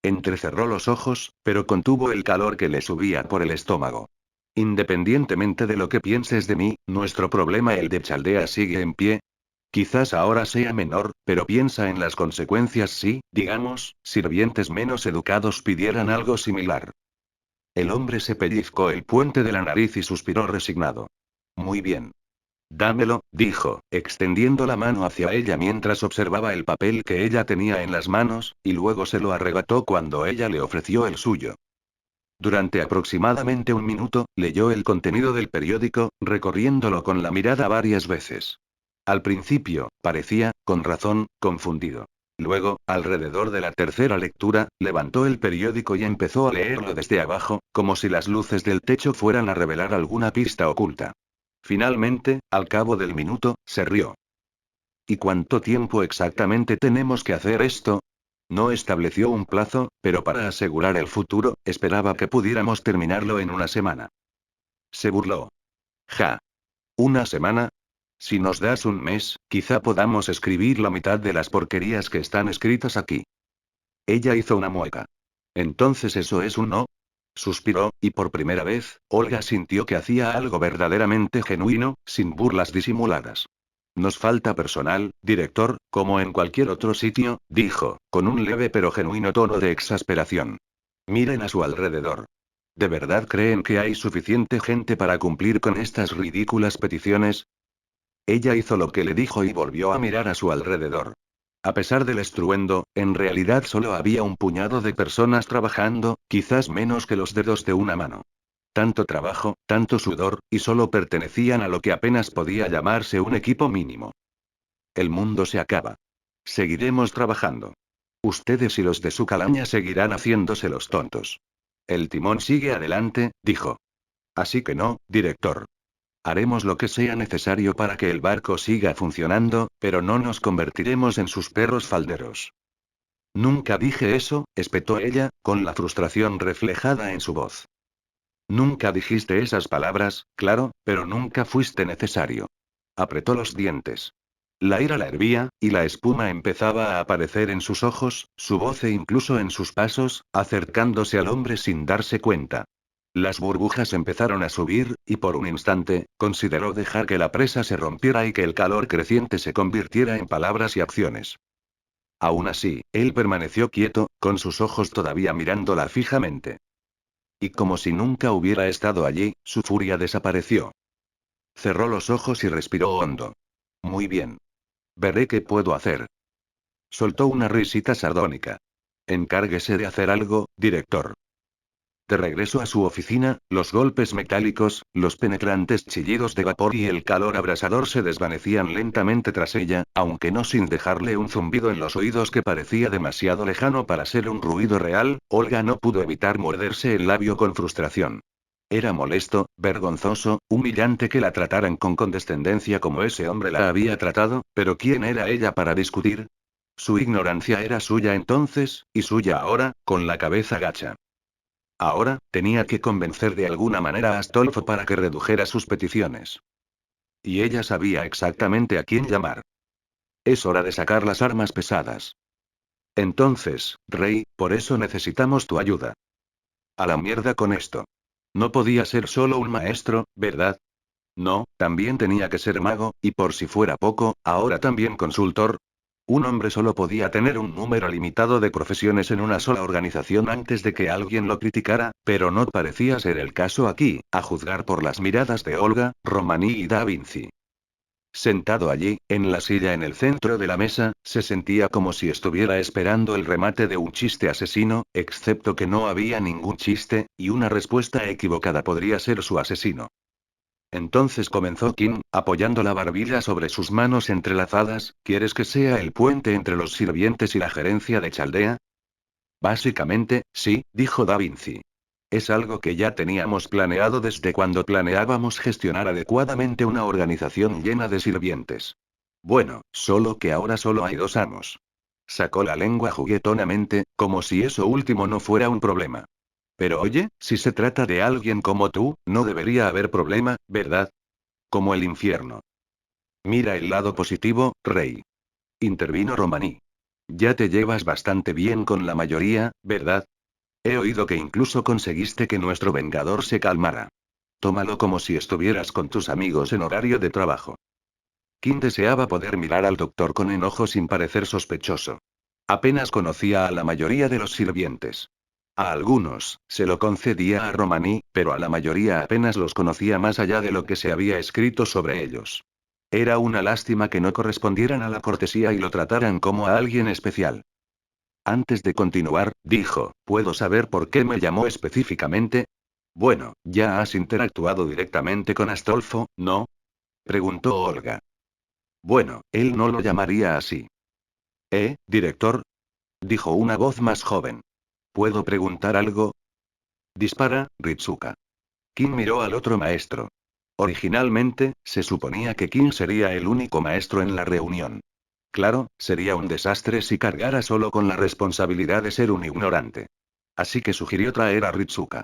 Entrecerró los ojos, pero contuvo el calor que le subía por el estómago. Independientemente de lo que pienses de mí, nuestro problema, el de Chaldea, sigue en pie. Quizás ahora sea menor, pero piensa en las consecuencias si, digamos, sirvientes menos educados pidieran algo similar. El hombre se pellizcó el puente de la nariz y suspiró resignado. Muy bien. Dámelo, dijo, extendiendo la mano hacia ella mientras observaba el papel que ella tenía en las manos, y luego se lo arrebató cuando ella le ofreció el suyo. Durante aproximadamente un minuto, leyó el contenido del periódico, recorriéndolo con la mirada varias veces. Al principio, parecía, con razón, confundido. Luego, alrededor de la tercera lectura, levantó el periódico y empezó a leerlo desde abajo, como si las luces del techo fueran a revelar alguna pista oculta. Finalmente, al cabo del minuto, se rió. ¿Y cuánto tiempo exactamente tenemos que hacer esto? No estableció un plazo, pero para asegurar el futuro, esperaba que pudiéramos terminarlo en una semana. Se burló. Ja. ¿Una semana? Si nos das un mes, quizá podamos escribir la mitad de las porquerías que están escritas aquí. Ella hizo una mueca. ¿Entonces eso es un no? Suspiró, y por primera vez, Olga sintió que hacía algo verdaderamente genuino, sin burlas disimuladas. Nos falta personal, director, como en cualquier otro sitio, dijo, con un leve pero genuino tono de exasperación. Miren a su alrededor. ¿De verdad creen que hay suficiente gente para cumplir con estas ridículas peticiones? Ella hizo lo que le dijo y volvió a mirar a su alrededor. A pesar del estruendo, en realidad solo había un puñado de personas trabajando, quizás menos que los dedos de una mano. Tanto trabajo, tanto sudor, y solo pertenecían a lo que apenas podía llamarse un equipo mínimo. El mundo se acaba. Seguiremos trabajando. Ustedes y los de su calaña seguirán haciéndose los tontos. El timón sigue adelante, dijo. Así que no, director. Haremos lo que sea necesario para que el barco siga funcionando, pero no nos convertiremos en sus perros falderos. Nunca dije eso, espetó ella, con la frustración reflejada en su voz. Nunca dijiste esas palabras, claro, pero nunca fuiste necesario. Apretó los dientes. La ira la hervía, y la espuma empezaba a aparecer en sus ojos, su voz e incluso en sus pasos, acercándose al hombre sin darse cuenta. Las burbujas empezaron a subir, y por un instante, consideró dejar que la presa se rompiera y que el calor creciente se convirtiera en palabras y acciones. Aún así, él permaneció quieto, con sus ojos todavía mirándola fijamente. Y como si nunca hubiera estado allí, su furia desapareció. Cerró los ojos y respiró hondo. Muy bien. Veré qué puedo hacer. Soltó una risita sardónica. Encárguese de hacer algo, director. De regreso a su oficina, los golpes metálicos, los penetrantes chillidos de vapor y el calor abrasador se desvanecían lentamente tras ella, aunque no sin dejarle un zumbido en los oídos que parecía demasiado lejano para ser un ruido real. Olga no pudo evitar morderse el labio con frustración. Era molesto, vergonzoso, humillante que la trataran con condescendencia como ese hombre la había tratado, pero ¿quién era ella para discutir? Su ignorancia era suya entonces, y suya ahora, con la cabeza gacha. Ahora, tenía que convencer de alguna manera a Astolfo para que redujera sus peticiones. Y ella sabía exactamente a quién llamar. Es hora de sacar las armas pesadas. Entonces, Rey, por eso necesitamos tu ayuda. A la mierda con esto. No podía ser solo un maestro, ¿verdad? No, también tenía que ser mago, y por si fuera poco, ahora también consultor. Un hombre solo podía tener un número limitado de profesiones en una sola organización antes de que alguien lo criticara, pero no parecía ser el caso aquí, a juzgar por las miradas de Olga, Romaní y Da Vinci. Sentado allí, en la silla en el centro de la mesa, se sentía como si estuviera esperando el remate de un chiste asesino, excepto que no había ningún chiste, y una respuesta equivocada podría ser su asesino. Entonces comenzó Kim, apoyando la barbilla sobre sus manos entrelazadas. ¿Quieres que sea el puente entre los sirvientes y la gerencia de Chaldea? Básicamente, sí, dijo Da Vinci. Es algo que ya teníamos planeado desde cuando planeábamos gestionar adecuadamente una organización llena de sirvientes. Bueno, solo que ahora solo hay dos amos. Sacó la lengua juguetonamente, como si eso último no fuera un problema. Pero oye, si se trata de alguien como tú, no debería haber problema, ¿verdad? Como el infierno. Mira el lado positivo, Rey. Intervino Romaní. Ya te llevas bastante bien con la mayoría, ¿verdad? He oído que incluso conseguiste que nuestro vengador se calmara. Tómalo como si estuvieras con tus amigos en horario de trabajo. Kim deseaba poder mirar al doctor con enojo sin parecer sospechoso. Apenas conocía a la mayoría de los sirvientes. A algunos, se lo concedía a Romaní, pero a la mayoría apenas los conocía más allá de lo que se había escrito sobre ellos. Era una lástima que no correspondieran a la cortesía y lo trataran como a alguien especial. Antes de continuar, dijo, ¿puedo saber por qué me llamó específicamente? Bueno, ya has interactuado directamente con Astolfo, ¿no? Preguntó Olga. Bueno, él no lo llamaría así. Director? Dijo una voz más joven. ¿Puedo preguntar algo? Dispara, Ritsuka. Kim miró al otro maestro. Originalmente, se suponía que Kim sería el único maestro en la reunión. Claro, sería un desastre si cargara solo con la responsabilidad de ser un ignorante. Así que sugirió traer a Ritsuka.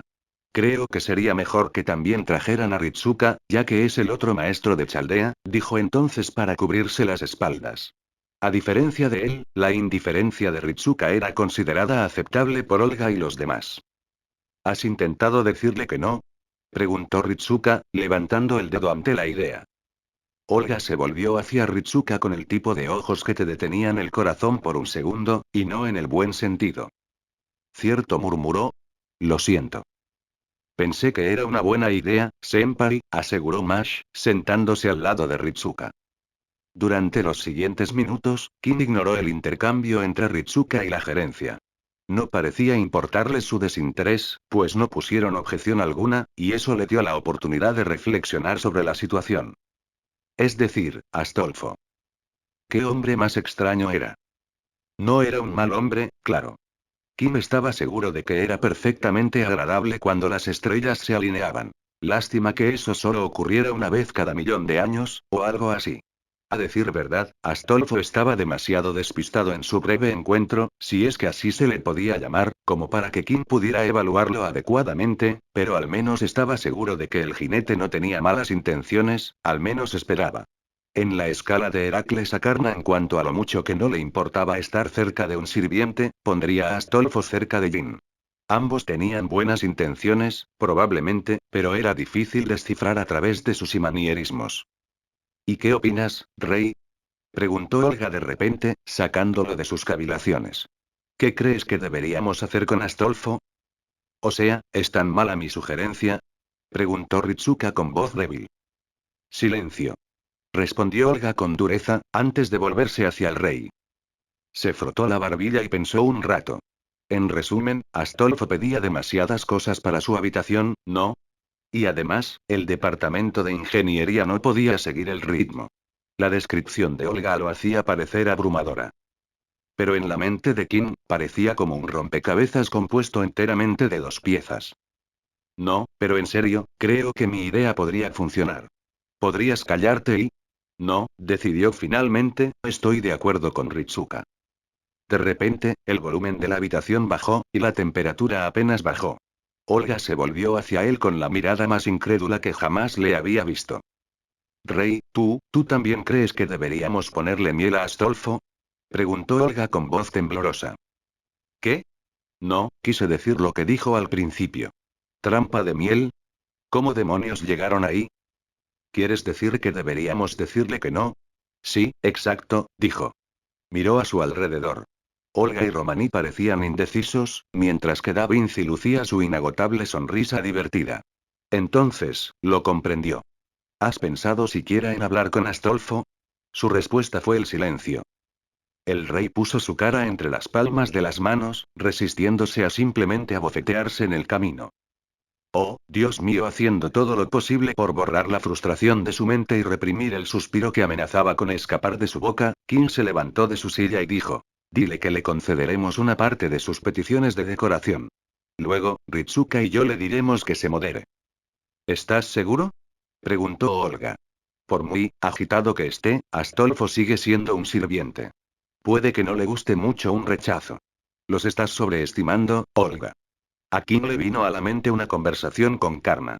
Creo que sería mejor que también trajeran a Ritsuka, ya que es el otro maestro de Chaldea, dijo entonces para cubrirse las espaldas. A diferencia de él, la indiferencia de Ritsuka era considerada aceptable por Olga y los demás. ¿Has intentado decirle que no? Preguntó Ritsuka, levantando el dedo ante la idea. Olga se volvió hacia Ritsuka con el tipo de ojos que te detenían el corazón por un segundo, y no en el buen sentido. Cierto, murmuró. Lo siento. Pensé que era una buena idea, senpai, aseguró Mash, sentándose al lado de Ritsuka. Durante los siguientes minutos, Kim ignoró el intercambio entre Ritsuka y la gerencia. No parecía importarles su desinterés, pues no pusieron objeción alguna, y eso le dio la oportunidad de reflexionar sobre la situación. Es decir, Astolfo. ¿Qué hombre más extraño era? No era un mal hombre, claro. Kim estaba seguro de que era perfectamente agradable cuando las estrellas se alineaban. Lástima que eso solo ocurriera una vez cada millón de años, o algo así. A decir verdad, Astolfo estaba demasiado despistado en su breve encuentro, si es que así se le podía llamar, como para que Kim pudiera evaluarlo adecuadamente, pero al menos estaba seguro de que el jinete no tenía malas intenciones, al menos esperaba. En la escala de Heracles a Karna en cuanto a lo mucho que no le importaba estar cerca de un sirviente, pondría a Astolfo cerca de Jin. Ambos tenían buenas intenciones, probablemente, pero era difícil descifrar a través de sus manierismos. ¿Y qué opinas, Rey? Preguntó Olga de repente, sacándolo de sus cavilaciones. ¿Qué crees que deberíamos hacer con Astolfo? O sea, ¿es tan mala mi sugerencia? Preguntó Ritsuka con voz débil. Silencio. Respondió Olga con dureza, antes de volverse hacia el rey. Se frotó la barbilla y pensó un rato. En resumen, Astolfo pedía demasiadas cosas para su habitación, ¿no? Y además, el departamento de ingeniería no podía seguir el ritmo. La descripción de Olga lo hacía parecer abrumadora. Pero en la mente de Kim, parecía como un rompecabezas compuesto enteramente de dos piezas. No, pero en serio, creo que mi idea podría funcionar. ¿Podrías callarte y? No, decidió finalmente, estoy de acuerdo con Ritsuka. De repente, el volumen de la habitación bajó, y la temperatura apenas bajó. Olga se volvió hacia él con la mirada más incrédula que jamás le había visto. Rey, ¿tú también crees que deberíamos ponerle miel a Astolfo? Preguntó Olga con voz temblorosa. ¿Qué? No, quise decir lo que dijo al principio. ¿Trampa de miel? ¿Cómo demonios llegaron ahí? ¿Quieres decir que deberíamos decirle que no? Sí, exacto, dijo. Miró a su alrededor. Olga y Romaní parecían indecisos, mientras que Da Vinci lucía su inagotable sonrisa divertida. Entonces, lo comprendió. ¿Has pensado siquiera en hablar con Astolfo? Su respuesta fue el silencio. El rey puso su cara entre las palmas de las manos, resistiéndose a simplemente abofetearse en el camino. Oh, Dios mío, haciendo todo lo posible por borrar la frustración de su mente y reprimir el suspiro que amenazaba con escapar de su boca, King se levantó de su silla y dijo: Dile que le concederemos una parte de sus peticiones de decoración. Luego, Ritsuka y yo le diremos que se modere. ¿Estás seguro? Preguntó Olga. Por muy agitado que esté, Astolfo sigue siendo un sirviente. Puede que no le guste mucho un rechazo. Los estás sobreestimando, Olga. A Kim le vino a la mente una conversación con Karna.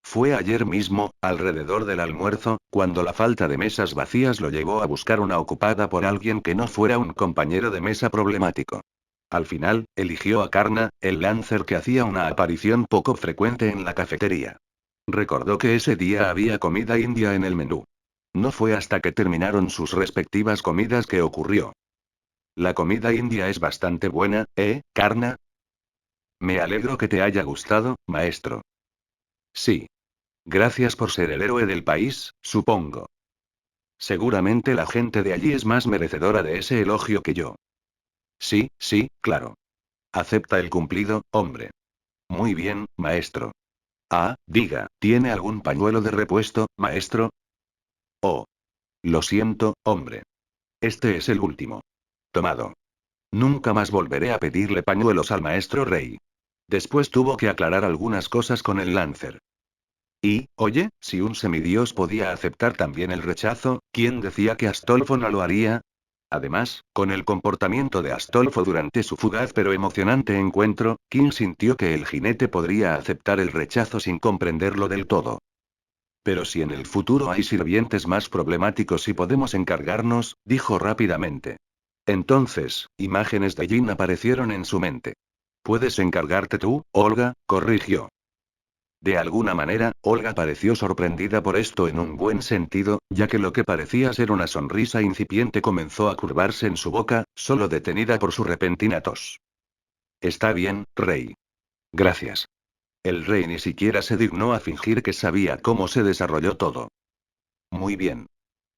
Fue ayer mismo, alrededor del almuerzo, cuando la falta de mesas vacías lo llevó a buscar una ocupada por alguien que no fuera un compañero de mesa problemático. Al final, eligió a Karna, el Lancer que hacía una aparición poco frecuente en la cafetería. Recordó que ese día había comida india en el menú. No fue hasta que terminaron sus respectivas comidas que ocurrió. La comida india es bastante buena, Karna? Me alegro que te haya gustado, maestro. Sí. Gracias por ser el héroe del país, supongo. Seguramente la gente de allí es más merecedora de ese elogio que yo. Sí, sí, claro. Acepta el cumplido, hombre. Muy bien, maestro. Ah, diga, ¿tiene algún pañuelo de repuesto, maestro? Oh. Lo siento, hombre. Este es el último. Tomado. Nunca más volveré a pedirle pañuelos al maestro Rey. Después tuvo que aclarar algunas cosas con el Lancer. Y, oye, si un semidios podía aceptar también el rechazo, ¿quién decía que Astolfo no lo haría? Además, con el comportamiento de Astolfo durante su fugaz pero emocionante encuentro, King sintió que el jinete podría aceptar el rechazo sin comprenderlo del todo. Pero si en el futuro hay sirvientes más problemáticos y podemos encargarnos, dijo rápidamente. Entonces, imágenes de Jin aparecieron en su mente. ¿Puedes encargarte tú, Olga? Corrigió. De alguna manera, Olga pareció sorprendida por esto en un buen sentido, ya que lo que parecía ser una sonrisa incipiente comenzó a curvarse en su boca, solo detenida por su repentina tos. Está bien, rey. Gracias. El rey ni siquiera se dignó a fingir que sabía cómo se desarrolló todo. Muy bien.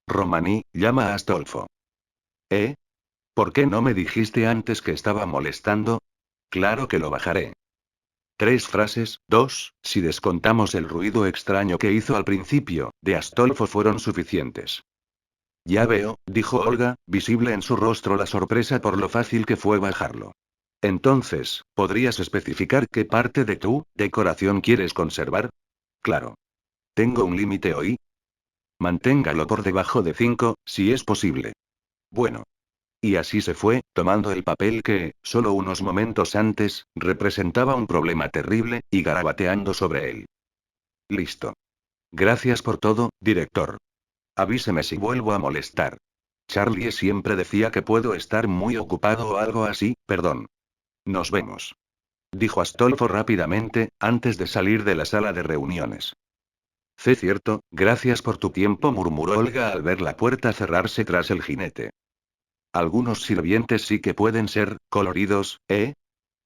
Romaní, llama a Astolfo. ¿Eh? ¿Por qué no me dijiste antes que estaba molestando? Claro que lo bajaré. 3 frases, 2, si descontamos el ruido extraño que hizo al principio, de Astolfo fueron suficientes. Ya veo, dijo Olga, visible en su rostro la sorpresa por lo fácil que fue bajarlo. Entonces, ¿podrías especificar qué parte de tu decoración quieres conservar? Claro. Tengo un límite hoy. Manténgalo por debajo de 5, si es posible. Bueno. Y así se fue, tomando el papel que, solo unos momentos antes, representaba un problema terrible, y garabateando sobre él. Listo. Gracias por todo, director. Avíseme si vuelvo a molestar. Charlie siempre decía que puedo estar muy ocupado o algo así, perdón. Nos vemos. Dijo Astolfo rápidamente, antes de salir de la sala de reuniones. Cierto, gracias por tu tiempo, murmuró Olga al ver la puerta cerrarse tras el jinete. Algunos sirvientes sí que pueden ser coloridos,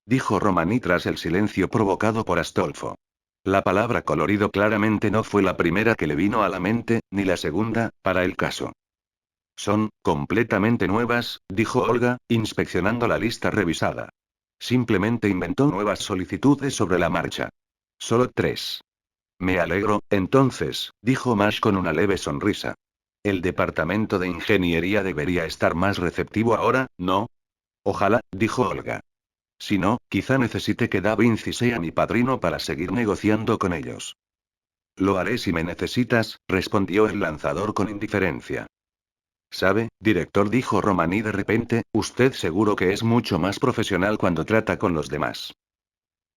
dijo Romaní tras el silencio provocado por Astolfo. La palabra colorido claramente no fue la primera que le vino a la mente, ni la segunda, para el caso. Son completamente nuevas, dijo Olga, inspeccionando la lista revisada. Simplemente inventó nuevas solicitudes sobre la marcha. Solo 3. Me alegro, entonces, dijo Mash con una leve sonrisa. El departamento de ingeniería debería estar más receptivo ahora, ¿no? Ojalá, dijo Olga. Si no, quizá necesite que Da Vinci sea mi padrino para seguir negociando con ellos. Lo haré si me necesitas, respondió el lanzador con indiferencia. ¿Sabe, director? Dijo Romaní de repente, usted seguro que es mucho más profesional cuando trata con los demás.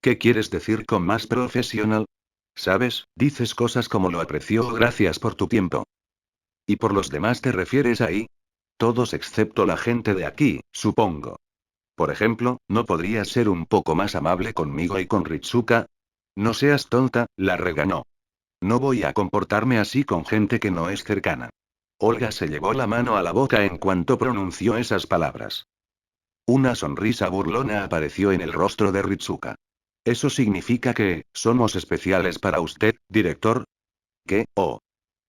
¿Qué quieres decir con más profesional? ¿Sabes? Dices cosas como lo aprecio o gracias por tu tiempo. ¿Y por los demás te refieres ahí? Todos excepto la gente de aquí, supongo. Por ejemplo, ¿no podrías ser un poco más amable conmigo y con Ritsuka? No seas tonta, la regañó. No voy a comportarme así con gente que no es cercana. Olga se llevó la mano a la boca en cuanto pronunció esas palabras. Una sonrisa burlona apareció en el rostro de Ritsuka. ¿Eso significa que, somos especiales para usted, director? ¿Qué? Oh.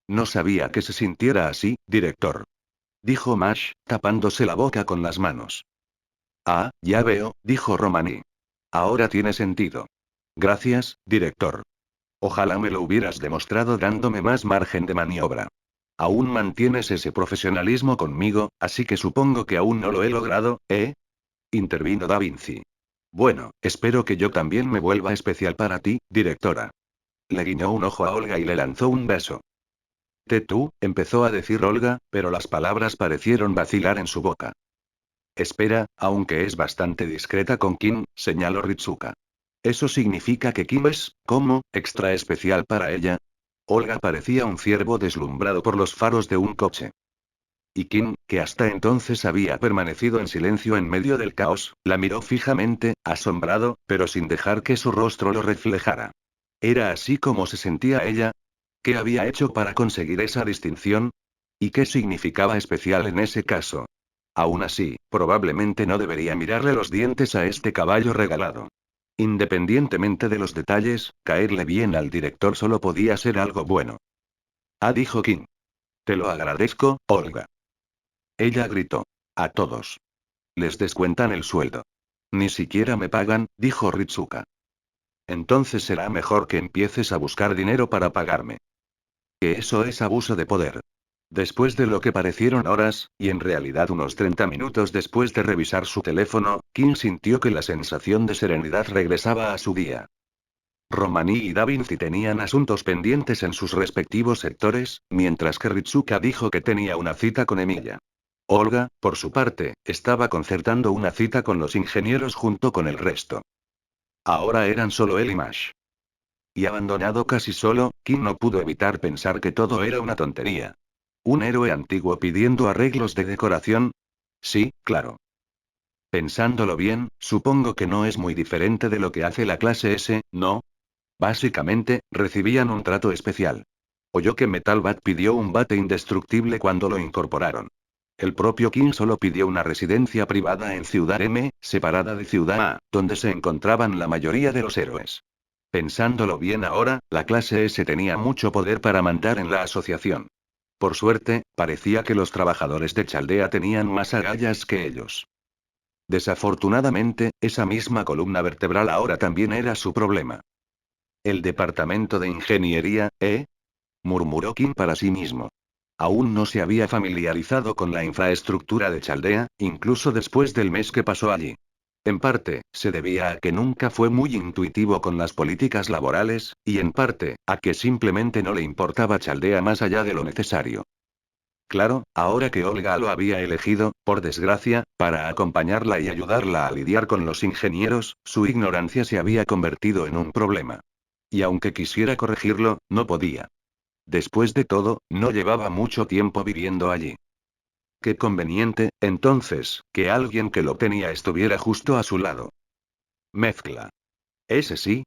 No sabía que se sintiera así, director. Dijo Mash, tapándose la boca con las manos. Ah, ya veo, dijo Romani. Ahora tiene sentido. Gracias, director. Ojalá me lo hubieras demostrado dándome más margen de maniobra. Aún mantienes ese profesionalismo conmigo, así que supongo que aún no lo he logrado, ¿eh? Intervino Da Vinci. Bueno, espero que yo también me vuelva especial para ti, directora. Le guiñó un ojo a Olga y le lanzó un beso. Tú, empezó a decir Olga, pero las palabras parecieron vacilar en su boca. Espera, aunque es bastante discreta con Kim, señaló Ritsuka. ¿Eso significa que Kim es, como, extra especial para ella? Olga parecía un ciervo deslumbrado por los faros de un coche. Y Kim, que hasta entonces había permanecido en silencio en medio del caos, la miró fijamente, asombrado, pero sin dejar que su rostro lo reflejara. ¿Era así como se sentía ella? ¿Qué había hecho para conseguir esa distinción? ¿Y qué significaba especial en ese caso? Aún así, probablemente no debería mirarle los dientes a este caballo regalado. Independientemente de los detalles, caerle bien al director solo podía ser algo bueno. Ah, dijo Kim. Te lo agradezco, Olga. Ella gritó. A todos. Les descuentan el sueldo. Ni siquiera me pagan, dijo Ritsuka. Entonces será mejor que empieces a buscar dinero para pagarme. Que eso es abuso de poder. Después de lo que parecieron horas, y en realidad unos 30 minutos después de revisar su teléfono, Kim sintió que la sensación de serenidad regresaba a su día. Romani y Da Vinci tenían asuntos pendientes en sus respectivos sectores, mientras que Ritsuka dijo que tenía una cita con Emilia. Olga, por su parte, estaba concertando una cita con los ingenieros junto con el resto. Ahora eran solo él y Mash. Y abandonado casi solo, Kim no pudo evitar pensar que todo era una tontería. ¿Un héroe antiguo pidiendo arreglos de decoración? Sí, claro. Pensándolo bien, supongo que no es muy diferente de lo que hace la clase S, ¿no? Básicamente, recibían un trato especial. Oyó que Metal Bat pidió un bate indestructible cuando lo incorporaron. El propio King solo pidió una residencia privada en Ciudad M, separada de Ciudad A, donde se encontraban la mayoría de los héroes. Pensándolo bien ahora, la clase S tenía mucho poder para mandar en la asociación. Por suerte, parecía que los trabajadores de Chaldea tenían más agallas que ellos. Desafortunadamente, esa misma columna vertebral ahora también era su problema. El departamento de ingeniería, ¿eh? Murmuró Kim para sí mismo. Aún no se había familiarizado con la infraestructura de Chaldea, incluso después del mes que pasó allí. En parte, se debía a que nunca fue muy intuitivo con las políticas laborales, y en parte, a que simplemente no le importaba Chaldea más allá de lo necesario. Claro, ahora que Olga lo había elegido, por desgracia, para acompañarla y ayudarla a lidiar con los ingenieros, su ignorancia se había convertido en un problema. Y aunque quisiera corregirlo, no podía. Después de todo, no llevaba mucho tiempo viviendo allí. Qué conveniente, entonces, que alguien que lo tenía estuviera justo a su lado. Mezcla. ¿Ese sí?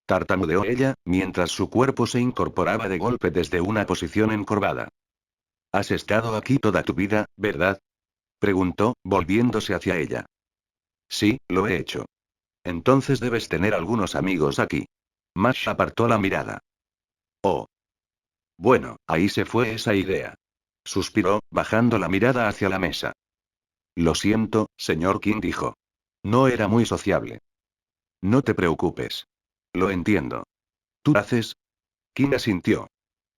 Tartamudeó ella, mientras su cuerpo se incorporaba de golpe desde una posición encorvada. ¿Has estado aquí toda tu vida, verdad? Preguntó, volviéndose hacia ella. Sí, lo he hecho. Entonces debes tener algunos amigos aquí. Mash apartó la mirada. Oh. Bueno, ahí se fue esa idea. Suspiró, bajando la mirada hacia la mesa. Lo siento, señor King dijo. No era muy sociable. No te preocupes. Lo entiendo. ¿Tú haces? King asintió.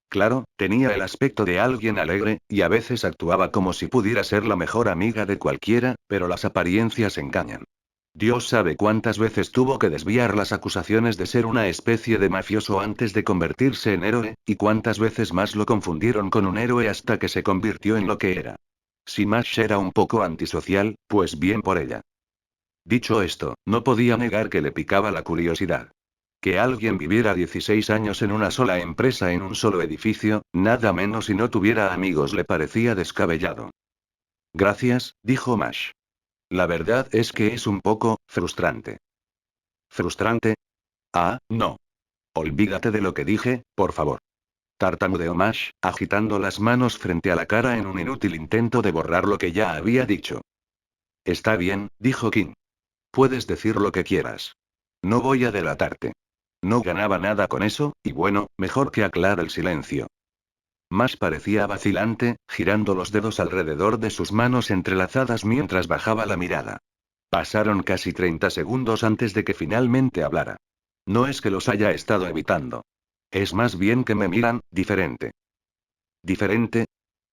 Claro, tenía el aspecto de alguien alegre, y a veces actuaba como si pudiera ser la mejor amiga de cualquiera, pero las apariencias engañan. Dios sabe cuántas veces tuvo que desviar las acusaciones de ser una especie de mafioso antes de convertirse en héroe, y cuántas veces más lo confundieron con un héroe hasta que se convirtió en lo que era. Si Mash era un poco antisocial, pues bien por ella. Dicho esto, no podía negar que le picaba la curiosidad. Que alguien viviera 16 años en una sola empresa en un solo edificio, nada menos y no tuviera amigos le parecía descabellado. Gracias, dijo Mash. La verdad es que es un poco frustrante. ¿Frustrante? Ah, no. Olvídate de lo que dije, por favor. Tartamudeó Mash, agitando las manos frente a la cara en un inútil intento de borrar lo que ya había dicho. Está bien, dijo King. Puedes decir lo que quieras. No voy a delatarte. No ganaba nada con eso, y bueno, mejor que aclare el silencio. Mash parecía vacilante, girando los dedos alrededor de sus manos entrelazadas mientras bajaba la mirada. Pasaron casi 30 segundos antes de que finalmente hablara. No es que los haya estado evitando. Es más bien que me miran, diferente. ¿Diferente?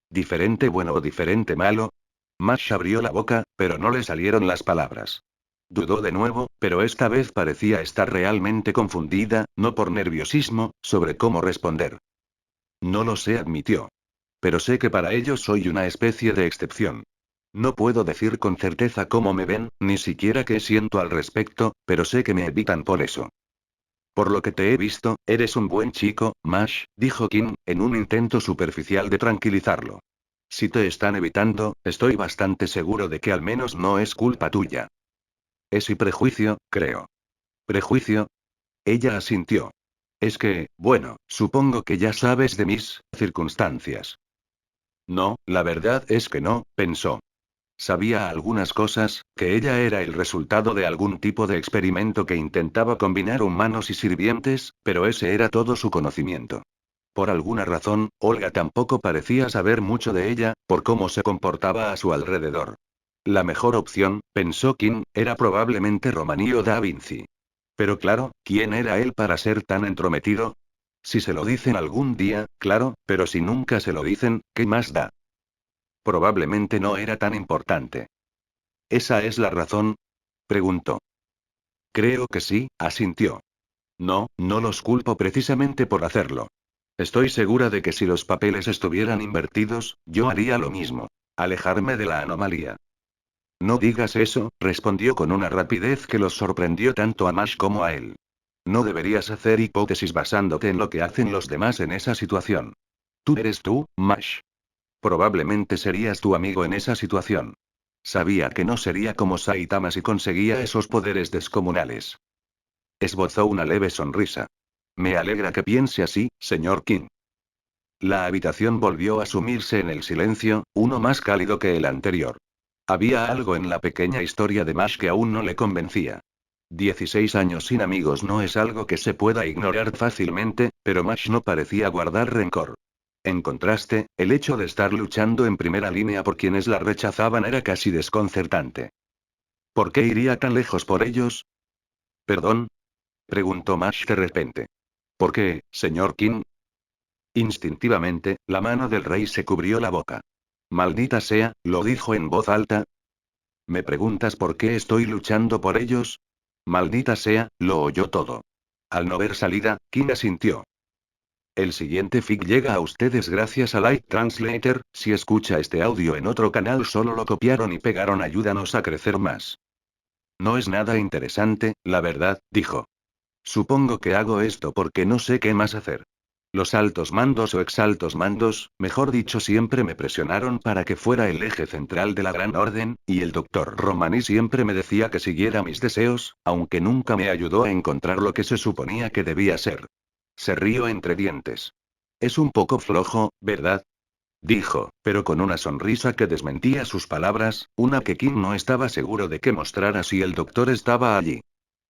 ¿Diferente bueno o diferente malo? Mash abrió la boca, pero no le salieron las palabras. Dudó de nuevo, pero esta vez parecía estar realmente confundida, no por nerviosismo, sobre cómo responder. No lo sé, admitió. Pero sé que para ellos soy una especie de excepción. No puedo decir con certeza cómo me ven, ni siquiera qué siento al respecto, pero sé que me evitan por eso. Por lo que te he visto, eres un buen chico, Mash, dijo Kim, en un intento superficial de tranquilizarlo. Si te están evitando, estoy bastante seguro de que al menos no es culpa tuya. Es y prejuicio, creo. ¿Prejuicio? Ella asintió. Es que, bueno, supongo que ya sabes de mis circunstancias. No, la verdad es que no, pensó. Sabía algunas cosas, que ella era el resultado de algún tipo de experimento que intentaba combinar humanos y sirvientes, pero ese era todo su conocimiento. Por alguna razón, Olga tampoco parecía saber mucho de ella, por cómo se comportaba a su alrededor. La mejor opción, pensó Kim, era probablemente Romaní o Da Vinci. Pero claro, ¿quién era él para ser tan entrometido? Si se lo dicen algún día, claro, pero si nunca se lo dicen, ¿qué más da? Probablemente no era tan importante. ¿Esa es la razón? Preguntó. Creo que sí, asintió. No, no los culpo precisamente por hacerlo. Estoy segura de que si los papeles estuvieran invertidos, yo haría lo mismo. Alejarme de la anomalía. No digas eso, respondió con una rapidez que los sorprendió tanto a Mash como a él. No deberías hacer hipótesis basándote en lo que hacen los demás en esa situación. Tú eres tú, Mash. Probablemente serías tu amigo en esa situación. Sabía que no sería como Saitama si conseguía esos poderes descomunales. Esbozó una leve sonrisa. Me alegra que piense así, señor King. La habitación volvió a sumirse en el silencio, uno más cálido que el anterior. Había algo en la pequeña historia de Mash que aún no le convencía. 16 años sin amigos no es algo que se pueda ignorar fácilmente, pero Mash no parecía guardar rencor. En contraste, el hecho de estar luchando en primera línea por quienes la rechazaban era casi desconcertante. ¿Por qué iría tan lejos por ellos? ¿Perdón? Preguntó Mash de repente. ¿Por qué, señor King? Instintivamente, la mano del rey se cubrió la boca. Maldita sea, lo dijo en voz alta. ¿Me preguntas por qué estoy luchando por ellos? Maldita sea, lo oyó todo. Al no ver salida, King asintió. El siguiente fic llega a ustedes gracias a Light Translator. Si escucha este audio en otro canal solo lo copiaron y pegaron. Ayúdanos a crecer más. No es nada interesante, la verdad, dijo. Supongo que hago esto porque no sé qué más hacer. Los altos mandos o exaltos mandos, mejor dicho, siempre me presionaron para que fuera el eje central de la Gran Orden, y el doctor Romani siempre me decía que siguiera mis deseos, aunque nunca me ayudó a encontrar lo que se suponía que debía ser. Se rió entre dientes. Es un poco flojo, ¿verdad? Dijo, pero con una sonrisa que desmentía sus palabras, una que Kim no estaba seguro de que mostrara si el doctor estaba allí.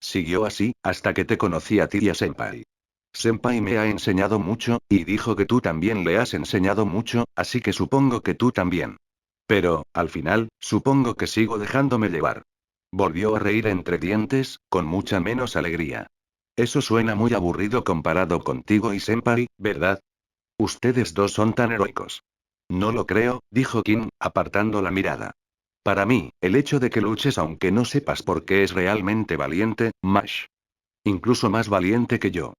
Siguió así, hasta que te conocí a ti y a Senpai. Senpai me ha enseñado mucho, y dijo que tú también le has enseñado mucho, así que supongo que tú también. Pero, al final, supongo que sigo dejándome llevar. Volvió a reír entre dientes, con mucha menos alegría. Eso suena muy aburrido comparado contigo y Senpai, ¿verdad? Ustedes dos son tan heroicos. No lo creo, dijo Kim, apartando la mirada. Para mí, el hecho de que luches aunque no sepas por qué es realmente valiente, Mash. Incluso más valiente que yo.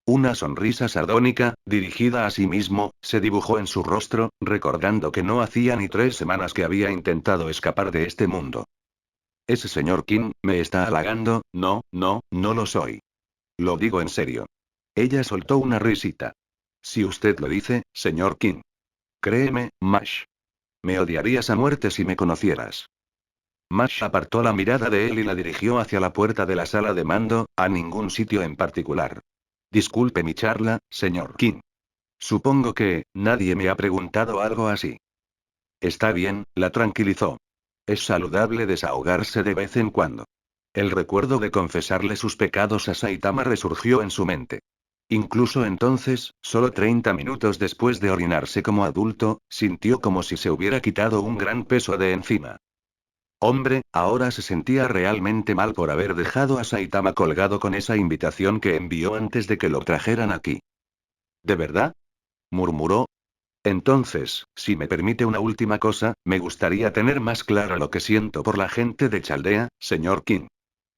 Una sonrisa sardónica, dirigida a sí mismo, se dibujó en su rostro, recordando que no hacía ni 3 semanas que había intentado escapar de este mundo. Ese señor Kim, me está halagando. No, no, no lo soy. Lo digo en serio. Ella soltó una risita. Si usted lo dice, señor Kim. Créeme, Mash. Me odiarías a muerte si me conocieras. Mash apartó la mirada de él y la dirigió hacia la puerta de la sala de mando, a ningún sitio en particular. Disculpe mi charla, señor Kim. Supongo que, nadie me ha preguntado algo así. Está bien, la tranquilizó. Es saludable desahogarse de vez en cuando. El recuerdo de confesarle sus pecados a Saitama resurgió en su mente. Incluso entonces, solo 30 minutos después de orinarse como adulto, sintió como si se hubiera quitado un gran peso de encima. Hombre, ahora se sentía realmente mal por haber dejado a Saitama colgado con esa invitación que envió antes de que lo trajeran aquí. ¿De verdad? Murmuró. Entonces, si me permite una última cosa, me gustaría tener más claro lo que siento por la gente de Chaldea, señor King.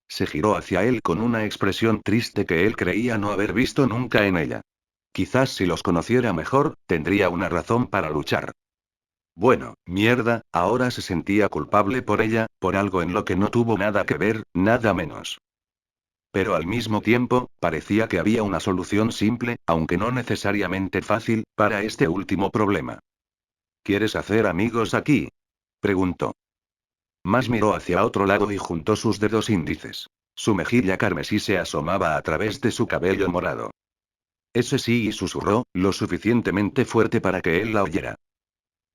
Se giró hacia él con una expresión triste que él creía no haber visto nunca en ella. Quizás si los conociera mejor, tendría una razón para luchar. Bueno, mierda, ahora se sentía culpable por ella, por algo en lo que no tuvo nada que ver, nada menos. Pero al mismo tiempo, parecía que había una solución simple, aunque no necesariamente fácil, para este último problema. ¿Quieres hacer amigos aquí? Preguntó. Más miró hacia otro lado y juntó sus dedos índices. Su mejilla carmesí se asomaba a través de su cabello morado. Ese sí, y susurró, lo suficientemente fuerte para que él la oyera.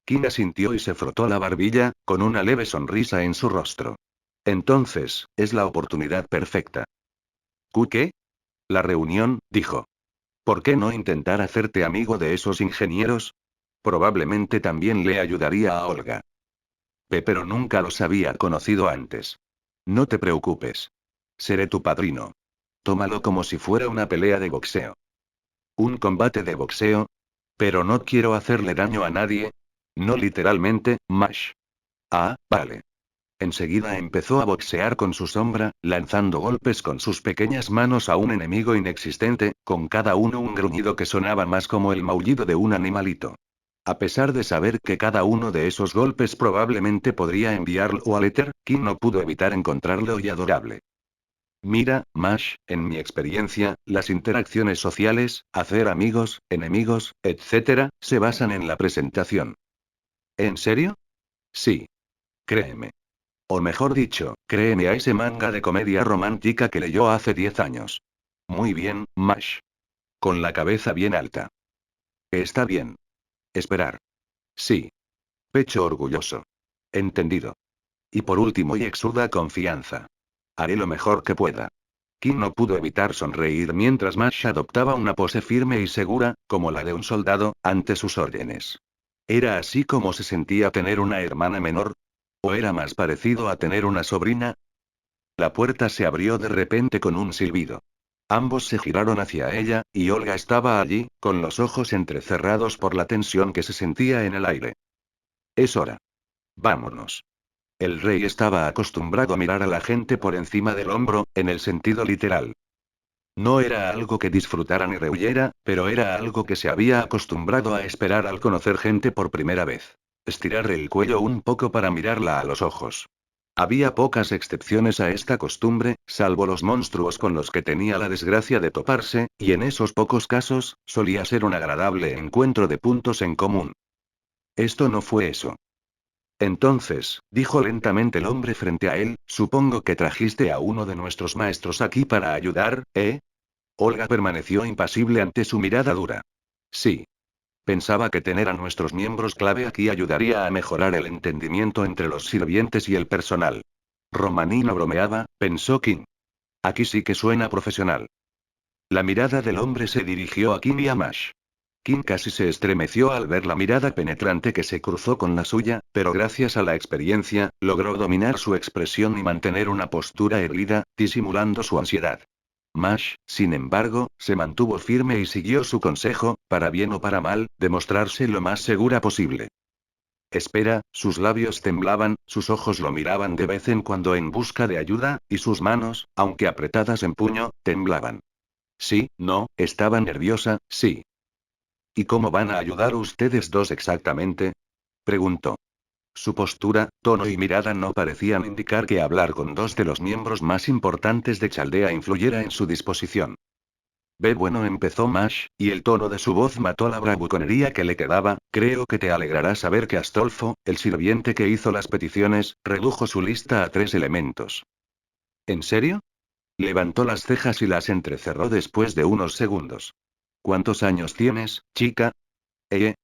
Kim asintió y se frotó la barbilla, con una leve sonrisa en su rostro. Entonces, es la oportunidad perfecta. ¿Qué? La reunión, dijo. ¿Por qué no intentar hacerte amigo de esos ingenieros? Probablemente también le ayudaría a Olga. Pero nunca los había conocido antes. No te preocupes. Seré tu padrino. Tómalo como si fuera una pelea de boxeo. ¿Un combate de boxeo? Pero no quiero hacerle daño a nadie. No literalmente, Mash. Ah, vale. Enseguida empezó a boxear con su sombra, lanzando golpes con sus pequeñas manos a un enemigo inexistente, con cada uno un gruñido que sonaba más como el maullido de un animalito. A pesar de saber que cada uno de esos golpes probablemente podría enviarlo al éter, Kim no pudo evitar encontrarlo y adorable. Mira, Mash, en mi experiencia, las interacciones sociales, hacer amigos, enemigos, etc., se basan en la presentación. ¿En serio? Sí. Créeme. O mejor dicho, créeme a ese manga de comedia romántica que leyó hace 10 años. Muy bien, Mash. Con la cabeza bien alta. Está bien. Esperar. Sí. Pecho orgulloso. Entendido. Y por último, y exuda confianza. Haré lo mejor que pueda. Kim no pudo evitar sonreír mientras Mash adoptaba una pose firme y segura, como la de un soldado, ante sus órdenes. ¿Era así como se sentía tener una hermana menor? ¿O era más parecido a tener una sobrina? La puerta se abrió de repente con un silbido. Ambos se giraron hacia ella, y Olga estaba allí, con los ojos entrecerrados por la tensión que se sentía en el aire. Es hora. Vámonos. El rey estaba acostumbrado a mirar a la gente por encima del hombro, en el sentido literal. No era algo que disfrutara ni rehuyera, pero era algo que se había acostumbrado a esperar al conocer gente por primera vez. Estirar el cuello un poco para mirarla a los ojos. Había pocas excepciones a esta costumbre, salvo los monstruos con los que tenía la desgracia de toparse, y en esos pocos casos, solía ser un agradable encuentro de puntos en común. Esto no fue eso. Entonces, dijo lentamente el hombre frente a él, supongo que trajiste a uno de nuestros maestros aquí para ayudar, ¿eh? Olga permaneció impasible ante su mirada dura. Sí. Pensaba que tener a nuestros miembros clave aquí ayudaría a mejorar el entendimiento entre los sirvientes y el personal. Romanino bromeaba, pensó Kim. Aquí sí que suena profesional. La mirada del hombre se dirigió a Kim y a Mash. Kim casi se estremeció al ver la mirada penetrante que se cruzó con la suya, pero gracias a la experiencia, logró dominar su expresión y mantener una postura erguida, disimulando su ansiedad. Mash, sin embargo, se mantuvo firme y siguió su consejo, para bien o para mal, de mostrarse lo más segura posible. Espera, sus labios temblaban, sus ojos lo miraban de vez en cuando en busca de ayuda, y sus manos, aunque apretadas en puño, temblaban. Sí, no, estaba nerviosa, sí. ¿Y cómo van a ayudar ustedes dos exactamente? Preguntó. Su postura, tono y mirada no parecían indicar que hablar con dos de los miembros más importantes de Chaldea influyera en su disposición. Bueno, empezó Mash, y el tono de su voz mató la bravuconería que le quedaba, creo que te alegrará saber que Astolfo, el sirviente que hizo las peticiones, redujo su lista a 3 elementos. ¿En serio? Levantó las cejas y las entrecerró después de unos segundos. ¿Cuántos años tienes, chica? ¿Eh?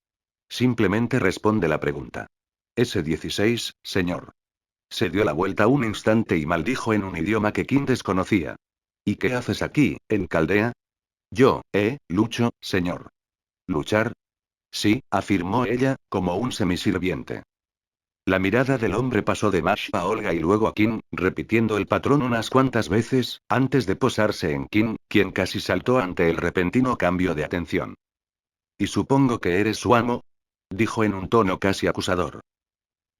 Simplemente responde la pregunta. S16, señor. Se dio la vuelta un instante y maldijo en un idioma que Kim desconocía. ¿Y qué haces aquí, en Caldea? Yo, lucho, señor. ¿Luchar? Sí, afirmó ella, como un semisirviente. La mirada del hombre pasó de Mash a Olga y luego a Kim, repitiendo el patrón unas cuantas veces, antes de posarse en Kim, quien casi saltó ante el repentino cambio de atención. ¿Y supongo que eres su amo? Dijo en un tono casi acusador.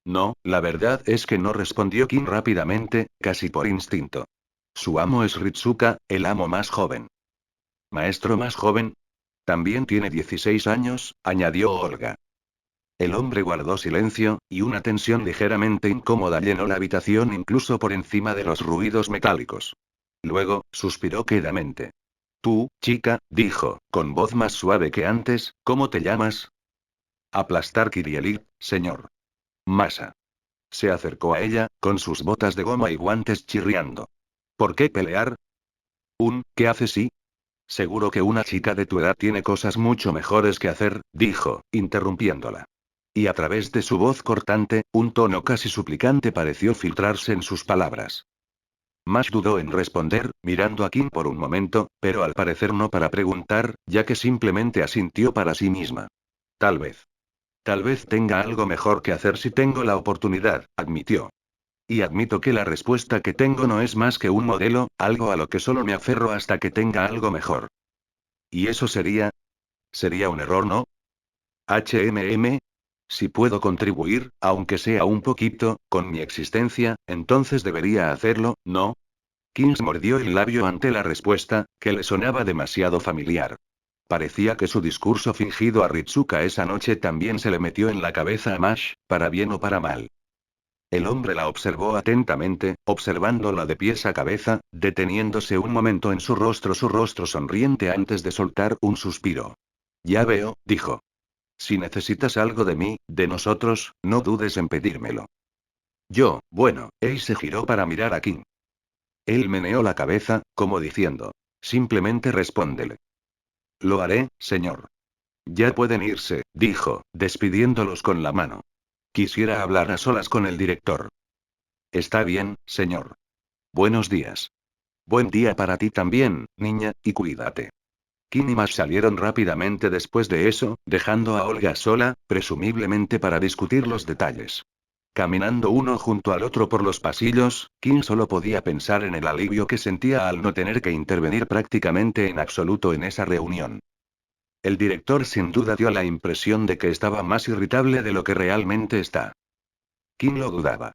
No, la verdad es que no, respondió Kim rápidamente, casi por instinto. Su amo es Ritsuka, el amo más joven. ¿Maestro más joven? También tiene 16 años, añadió Olga. El hombre guardó silencio, y una tensión ligeramente incómoda llenó la habitación incluso por encima de los ruidos metálicos. Luego, suspiró quedamente. Tú, chica, dijo, con voz más suave que antes, ¿cómo te llamas? Aplastar Kirielik, señor. Masa. Se acercó a ella, con sus botas de goma y guantes chirriando. ¿Por qué pelear? ¿Qué haces sí? Seguro que una chica de tu edad tiene cosas mucho mejores que hacer, dijo, interrumpiéndola. Y a través de su voz cortante, un tono casi suplicante pareció filtrarse en sus palabras. Mash dudó en responder, mirando a Kim por un momento, pero al parecer no para preguntar, ya que simplemente asintió para sí misma. Tal vez. Tal vez tenga algo mejor que hacer si tengo la oportunidad, admitió. Y admito que la respuesta que tengo no es más que un modelo, algo a lo que solo me aferro hasta que tenga algo mejor. ¿Y eso sería? Sería un error, ¿no? HMM. Si puedo contribuir, aunque sea un poquito, con mi existencia, entonces debería hacerlo, ¿no? Kings mordió el labio ante la respuesta, que le sonaba demasiado familiar. Parecía que su discurso fingido a Ritsuka esa noche también se le metió en la cabeza a Mash, para bien o para mal. El hombre la observó atentamente, observándola de pies a cabeza, deteniéndose un momento en su rostro sonriente antes de soltar un suspiro. Ya veo, dijo. Si necesitas algo de mí, de nosotros, no dudes en pedírmelo. Bueno, Ei se giró para mirar a Kim. Él meneó la cabeza, como diciendo. Simplemente respóndele. Lo haré, señor. Ya pueden irse, dijo, despidiéndolos con la mano. Quisiera hablar a solas con el director. Está bien, señor. Buenos días. Buen día para ti también, niña, y cuídate. Kim y Mash salieron rápidamente después de eso, dejando a Olga sola, presumiblemente para discutir los detalles. Caminando uno junto al otro por los pasillos, Kim solo podía pensar en el alivio que sentía al no tener que intervenir prácticamente en absoluto en esa reunión. El director sin duda dio la impresión de que estaba más irritable de lo que realmente está. Kim lo dudaba.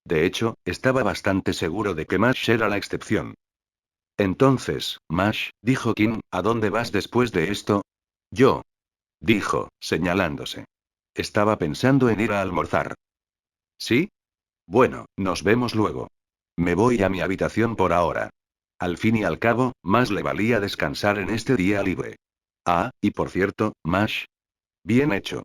De hecho, estaba bastante seguro de que Mash era la excepción. Entonces, Mash, dijo Kim, ¿a dónde vas después de esto? Yo. Dijo, señalándose. Estaba pensando en ir a almorzar. ¿Sí? Bueno, nos vemos luego. Me voy a mi habitación por ahora. Al fin y al cabo, más le valía descansar en este día libre. Ah, y por cierto, Mash. Bien hecho.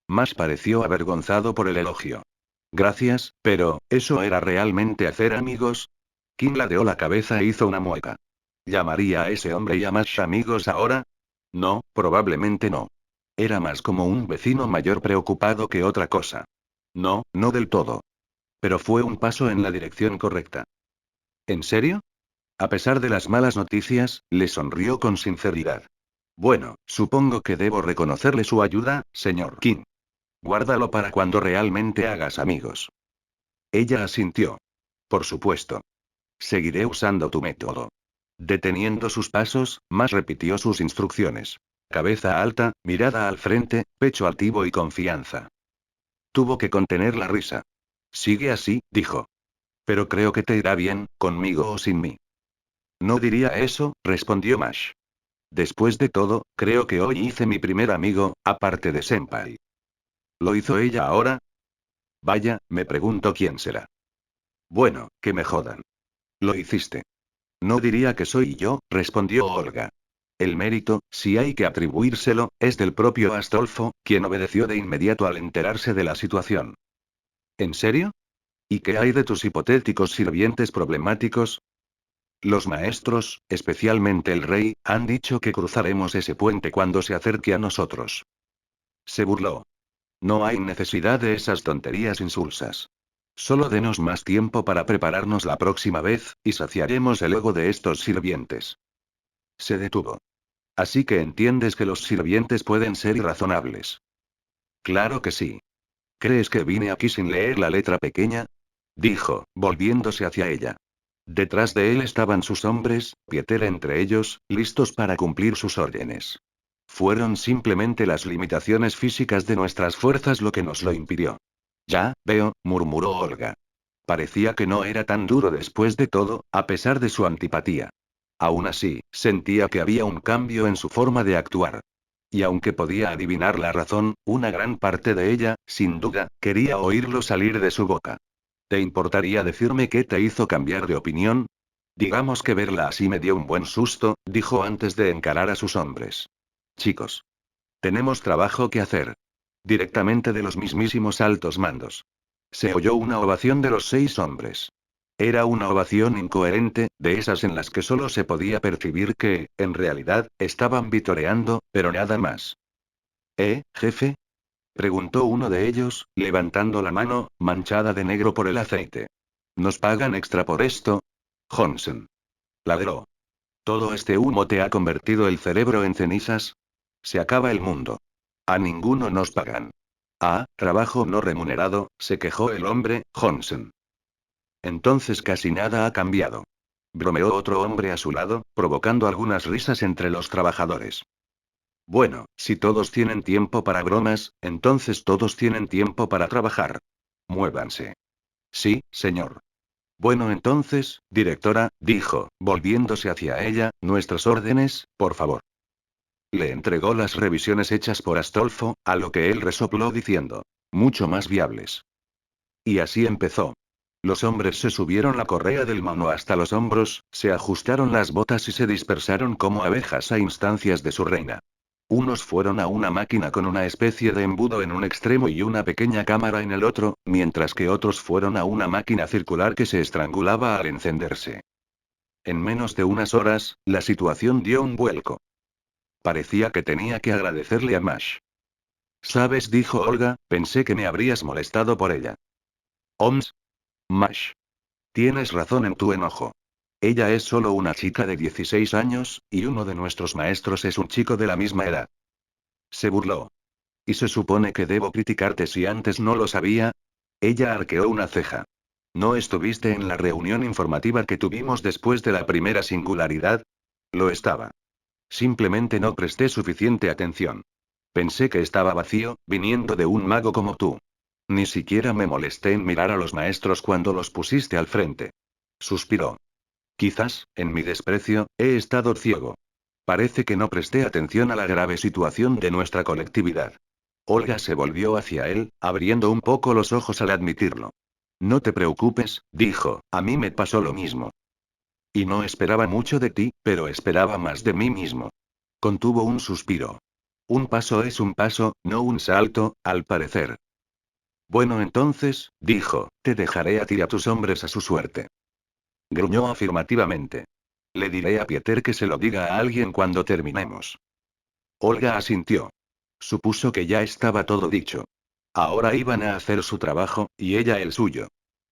Mash pareció avergonzado por el elogio. Gracias, pero, ¿eso era realmente hacer amigos? Kim ladeó la cabeza e hizo una mueca. ¿Llamaría a ese hombre y a Mash amigos ahora? No, probablemente no. Era más como un vecino mayor preocupado que otra cosa. No, no del todo. Pero fue un paso en la dirección correcta. ¿En serio? A pesar de las malas noticias, le sonrió con sinceridad. Bueno, supongo que debo reconocerle su ayuda, señor Kim. Guárdalo para cuando realmente hagas amigos. Ella asintió. Por supuesto. Seguiré usando tu método. Deteniendo sus pasos, más repitió sus instrucciones. Cabeza alta, mirada al frente, pecho altivo y confianza. Tuvo que contener la risa. Sigue así, dijo. Pero creo que te irá bien, conmigo o sin mí. No diría eso, respondió Mash. Después de todo, creo que hoy hice mi primer amigo, aparte de Senpai. ¿Lo hizo ella ahora? Vaya, me pregunto quién será. Bueno, que me jodan. Lo hiciste. No diría que soy yo, respondió Olga. El mérito, si hay que atribuírselo, es del propio Astolfo, quien obedeció de inmediato al enterarse de la situación. ¿En serio? ¿Y qué hay de tus hipotéticos sirvientes problemáticos? Los maestros, especialmente el rey, han dicho que cruzaremos ese puente cuando se acerque a nosotros. Se burló. No hay necesidad de esas tonterías insulsas. Solo denos más tiempo para prepararnos la próxima vez, y saciaremos el ego de estos sirvientes. Se detuvo. Así que entiendes que los sirvientes pueden ser irrazonables. Claro que sí. ¿Crees que vine aquí sin leer la letra pequeña? Dijo, volviéndose hacia ella. Detrás de él estaban sus hombres, Pieter entre ellos, listos para cumplir sus órdenes. Fueron simplemente las limitaciones físicas de nuestras fuerzas lo que nos lo impidió. Ya, veo, murmuró Olga. Parecía que no era tan duro después de todo, a pesar de su antipatía. Aún así, sentía que había un cambio en su forma de actuar. Y aunque podía adivinar la razón, una gran parte de ella, sin duda, quería oírlo salir de su boca. ¿Te importaría decirme qué te hizo cambiar de opinión? Digamos que verla así me dio un buen susto, dijo antes de encarar a sus hombres. Chicos. Tenemos trabajo que hacer. Directamente de los mismísimos altos mandos. Se oyó una ovación de los 6 hombres. Era una ovación incoherente, de esas en las que solo se podía percibir que, en realidad, estaban vitoreando, pero nada más. Jefe? Preguntó uno de ellos, levantando la mano, manchada de negro por el aceite. ¿Nos pagan extra por esto? Johnson. Ladró. ¿Todo este humo te ha convertido el cerebro en cenizas? Se acaba el mundo. A ninguno nos pagan. Ah, trabajo no remunerado, se quejó el hombre, Johnson. Entonces casi nada ha cambiado. Bromeó otro hombre a su lado, provocando algunas risas entre los trabajadores. Bueno, si todos tienen tiempo para bromas, entonces todos tienen tiempo para trabajar. Muévanse. Sí, señor. Bueno, entonces, directora, dijo, volviéndose hacia ella, nuestras órdenes, por favor. Le entregó las revisiones hechas por Astolfo, a lo que él resopló diciendo. Mucho más viables. Y así empezó. Los hombres se subieron la correa del mano hasta los hombros, se ajustaron las botas y se dispersaron como abejas a instancias de su reina. Unos fueron a una máquina con una especie de embudo en un extremo y una pequeña cámara en el otro, mientras que otros fueron a una máquina circular que se estrangulaba al encenderse. En menos de unas horas, la situación dio un vuelco. Parecía que tenía que agradecerle a Mash. ¿Sabes? Dijo Olga, pensé que me habrías molestado por ella. Oms. Mash. Tienes razón en tu enojo. Ella es solo una chica de 16 años, y uno de nuestros maestros es un chico de la misma edad. Se burló. ¿Y se supone que debo criticarte si antes no lo sabía? Ella arqueó una ceja. ¿No estuviste en la reunión informativa que tuvimos después de la primera singularidad? Lo estaba. Simplemente no presté suficiente atención. Pensé que estaba vacío, viniendo de un mago como tú. Ni siquiera me molesté en mirar a los maestros cuando los pusiste al frente. Suspiró. Quizás, en mi desprecio, he estado ciego. Parece que no presté atención a la grave situación de nuestra colectividad. Olga se volvió hacia él, abriendo un poco los ojos al admitirlo. No te preocupes, dijo, a mí me pasó lo mismo. Y no esperaba mucho de ti, pero esperaba más de mí mismo. Contuvo un suspiro. Un paso es un paso, no un salto, al parecer. Bueno, entonces, dijo, te dejaré a ti y a tus hombres a su suerte. Gruñó afirmativamente. Le diré a Pieter que se lo diga a alguien cuando terminemos. Olga asintió. Supuso que ya estaba todo dicho. Ahora iban a hacer su trabajo, y ella el suyo.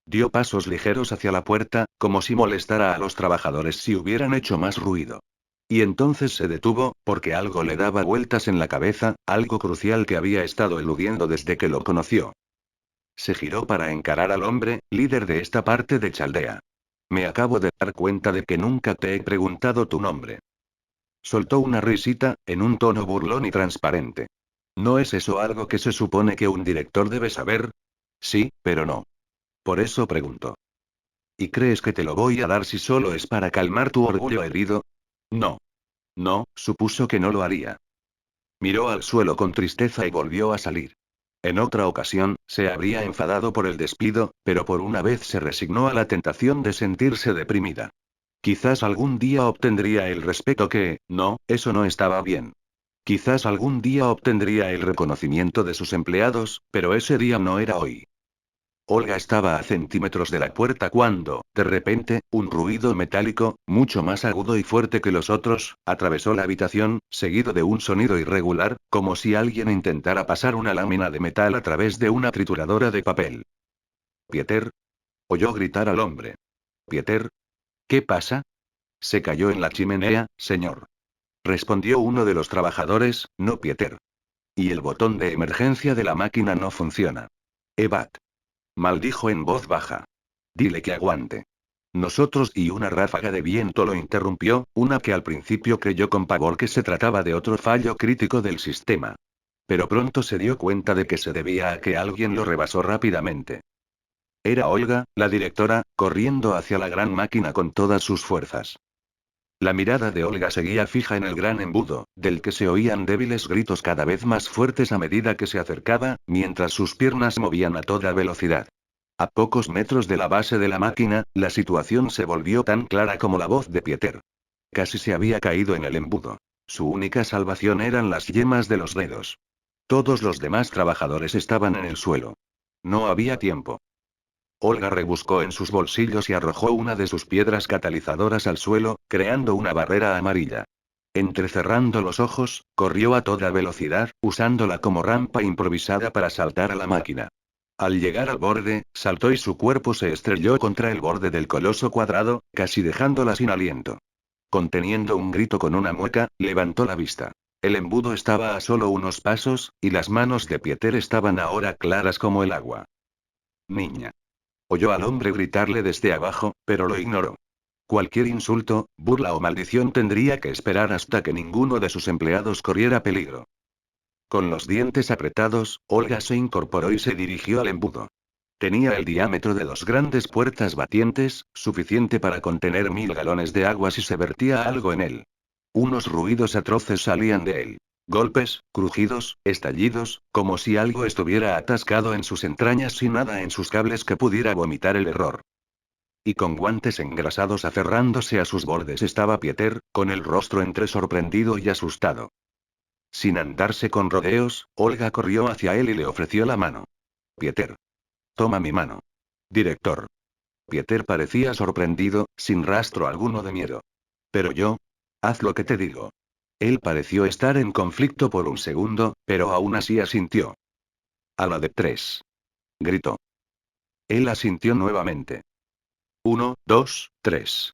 Dio pasos ligeros hacia la puerta, como si molestara a los trabajadores si hubieran hecho más ruido. Y entonces se detuvo, porque algo le daba vueltas en la cabeza, algo crucial que había estado eludiendo desde que lo conoció. Se giró para encarar al hombre, líder de esta parte de Chaldea. Me acabo de dar cuenta de que nunca te he preguntado tu nombre. Soltó una risita, en un tono burlón y transparente. ¿No es eso algo que se supone que un director debe saber? Sí, pero no. Por eso pregunto. ¿Y crees que te lo voy a dar si solo es para calmar tu orgullo herido? No. No, supuso que no lo haría. Miró al suelo con tristeza y volvió a salir. En otra ocasión, se habría enfadado por el despido, pero por una vez se resignó a la tentación de sentirse deprimida. Quizás algún día obtendría el respeto que, no, eso no estaba bien. Quizás algún día obtendría el reconocimiento de sus empleados, pero ese día no era hoy. Olga estaba a centímetros de la puerta cuando, de repente, un ruido metálico, mucho más agudo y fuerte que los otros, atravesó la habitación, seguido de un sonido irregular, como si alguien intentara pasar una lámina de metal a través de una trituradora de papel. Pieter. Oyó gritar al hombre. Pieter. ¿Qué pasa? Se cayó en la chimenea, señor. Respondió uno de los trabajadores, no Pieter. Y el botón de emergencia de la máquina no funciona. Evad. Maldijo en voz baja. Dile que aguante. Nosotros y una ráfaga de viento lo interrumpió, una que al principio creyó con pavor que se trataba de otro fallo crítico del sistema. Pero pronto se dio cuenta de que se debía a que alguien lo rebasó rápidamente. Era Olga, la directora, corriendo hacia la gran máquina con todas sus fuerzas. La mirada de Olga seguía fija en el gran embudo, del que se oían débiles gritos cada vez más fuertes a medida que se acercaba, mientras sus piernas movían a toda velocidad. A pocos metros de la base de la máquina, la situación se volvió tan clara como la voz de Pieter. Casi se había caído en el embudo. Su única salvación eran las yemas de los dedos. Todos los demás trabajadores estaban en el suelo. No había tiempo. Olga rebuscó en sus bolsillos y arrojó una de sus piedras catalizadoras al suelo, creando una barrera amarilla. Entrecerrando los ojos, corrió a toda velocidad, usándola como rampa improvisada para saltar a la máquina. Al llegar al borde, saltó y su cuerpo se estrelló contra el borde del coloso cuadrado, casi dejándola sin aliento. Conteniendo un grito con una mueca, levantó la vista. El embudo estaba a solo unos pasos, y las manos de Pieter estaban ahora claras como el agua. Niña. Oyó al hombre gritarle desde abajo, pero lo ignoró. Cualquier insulto, burla o maldición tendría que esperar hasta que ninguno de sus empleados corriera peligro. Con los dientes apretados, Olga se incorporó y se dirigió al embudo. Tenía el diámetro de dos grandes puertas batientes, suficiente para contener 1000 galones de agua si se vertía algo en él. Unos ruidos atroces salían de él. Golpes, crujidos, estallidos, como si algo estuviera atascado en sus entrañas y nada en sus cables que pudiera vomitar el error. Y con guantes engrasados aferrándose a sus bordes estaba Pieter, con el rostro entre sorprendido y asustado. Sin andarse con rodeos, Olga corrió hacia él y le ofreció la mano. Pieter. Toma mi mano. Director. Pieter parecía sorprendido, sin rastro alguno de miedo. Pero yo. Haz lo que te digo. Él pareció estar en conflicto por un segundo, pero aún así asintió. A la de 3. Gritó. Él asintió nuevamente. 1, 2, 3.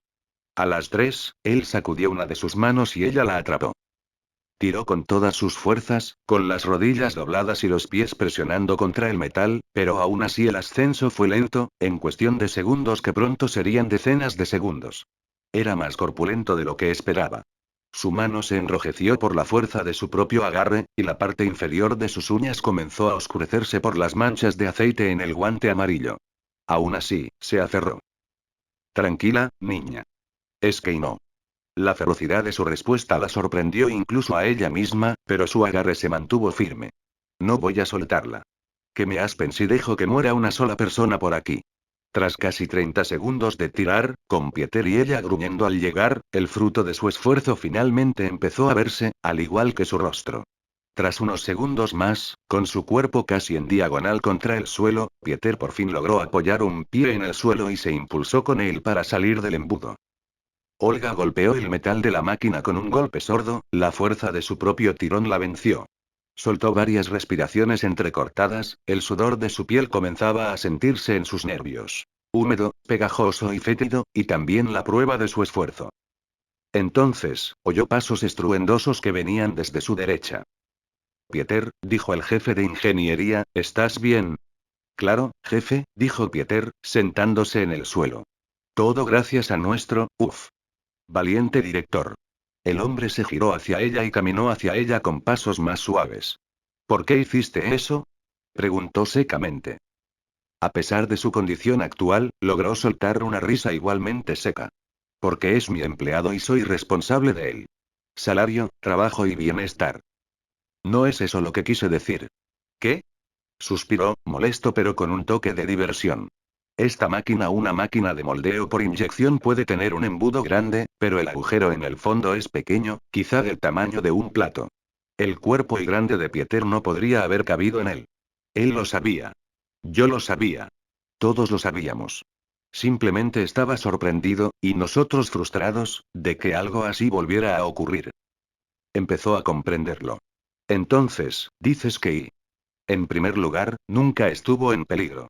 A las 3, él sacudió una de sus manos y ella la atrapó. Tiró con todas sus fuerzas, con las rodillas dobladas y los pies presionando contra el metal, pero aún así el ascenso fue lento, en cuestión de segundos que pronto serían decenas de segundos. Era más corpulento de lo que esperaba. Su mano se enrojeció por la fuerza de su propio agarre, y la parte inferior de sus uñas comenzó a oscurecerse por las manchas de aceite en el guante amarillo. Aún así, se aferró. Tranquila, niña. Es que no. La ferocidad de su respuesta la sorprendió incluso a ella misma, pero su agarre se mantuvo firme. No voy a soltarla. Que me aspen si dejo que muera una sola persona por aquí. Tras casi 30 segundos de tirar, con Pieter y ella gruñendo al llegar, el fruto de su esfuerzo finalmente empezó a verse, al igual que su rostro. Tras unos segundos más, con su cuerpo casi en diagonal contra el suelo, Pieter por fin logró apoyar un pie en el suelo y se impulsó con él para salir del embudo. Olga golpeó el metal de la máquina con un golpe sordo, la fuerza de su propio tirón la venció. Soltó varias respiraciones entrecortadas, el sudor de su piel comenzaba a sentirse en sus nervios. Húmedo, pegajoso y fétido, y también la prueba de su esfuerzo. Entonces, oyó pasos estruendosos que venían desde su derecha. Pieter, dijo el jefe de ingeniería, ¿estás bien? Claro, jefe, dijo Pieter, sentándose en el suelo. Todo gracias a nuestro, valiente director. El hombre se giró hacia ella y caminó hacia ella con pasos más suaves. ¿Por qué hiciste eso? Preguntó secamente. A pesar de su condición actual, logró soltar una risa igualmente seca. Porque es mi empleado y soy responsable de él. Salario, trabajo y bienestar. No es eso lo que quise decir. ¿Qué? Suspiró, molesto pero con un toque de diversión. Esta máquina, una máquina de moldeo por inyección, puede tener un embudo grande, pero el agujero en el fondo es pequeño, quizá del tamaño de un plato. El cuerpo y grande de Pieter no podría haber cabido en él. Él lo sabía. Yo lo sabía. Todos lo sabíamos. Simplemente estaba sorprendido, y nosotros frustrados, de que algo así volviera a ocurrir. Empezó a comprenderlo. Entonces, dices que en primer lugar, nunca estuvo en peligro.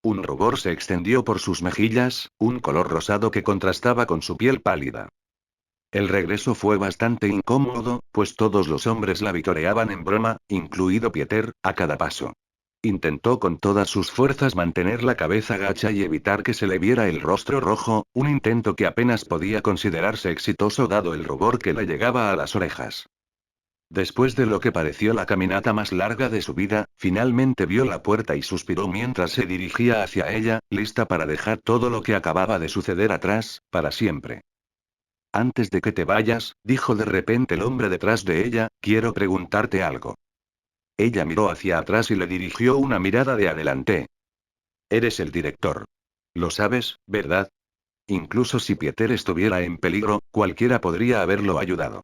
Un rubor se extendió por sus mejillas, un color rosado que contrastaba con su piel pálida. El regreso fue bastante incómodo, pues todos los hombres la vitoreaban en broma, incluido Pieter, a cada paso. Intentó con todas sus fuerzas mantener la cabeza gacha y evitar que se le viera el rostro rojo, un intento que apenas podía considerarse exitoso dado el rubor que le llegaba a las orejas. Después de lo que pareció la caminata más larga de su vida, finalmente vio la puerta y suspiró mientras se dirigía hacia ella, lista para dejar todo lo que acababa de suceder atrás, para siempre. Antes de que te vayas, dijo de repente el hombre detrás de ella, quiero preguntarte algo. Ella miró hacia atrás y le dirigió una mirada de adelante. Eres el director. Lo sabes, ¿verdad? Incluso si Pieter estuviera en peligro, cualquiera podría haberlo ayudado.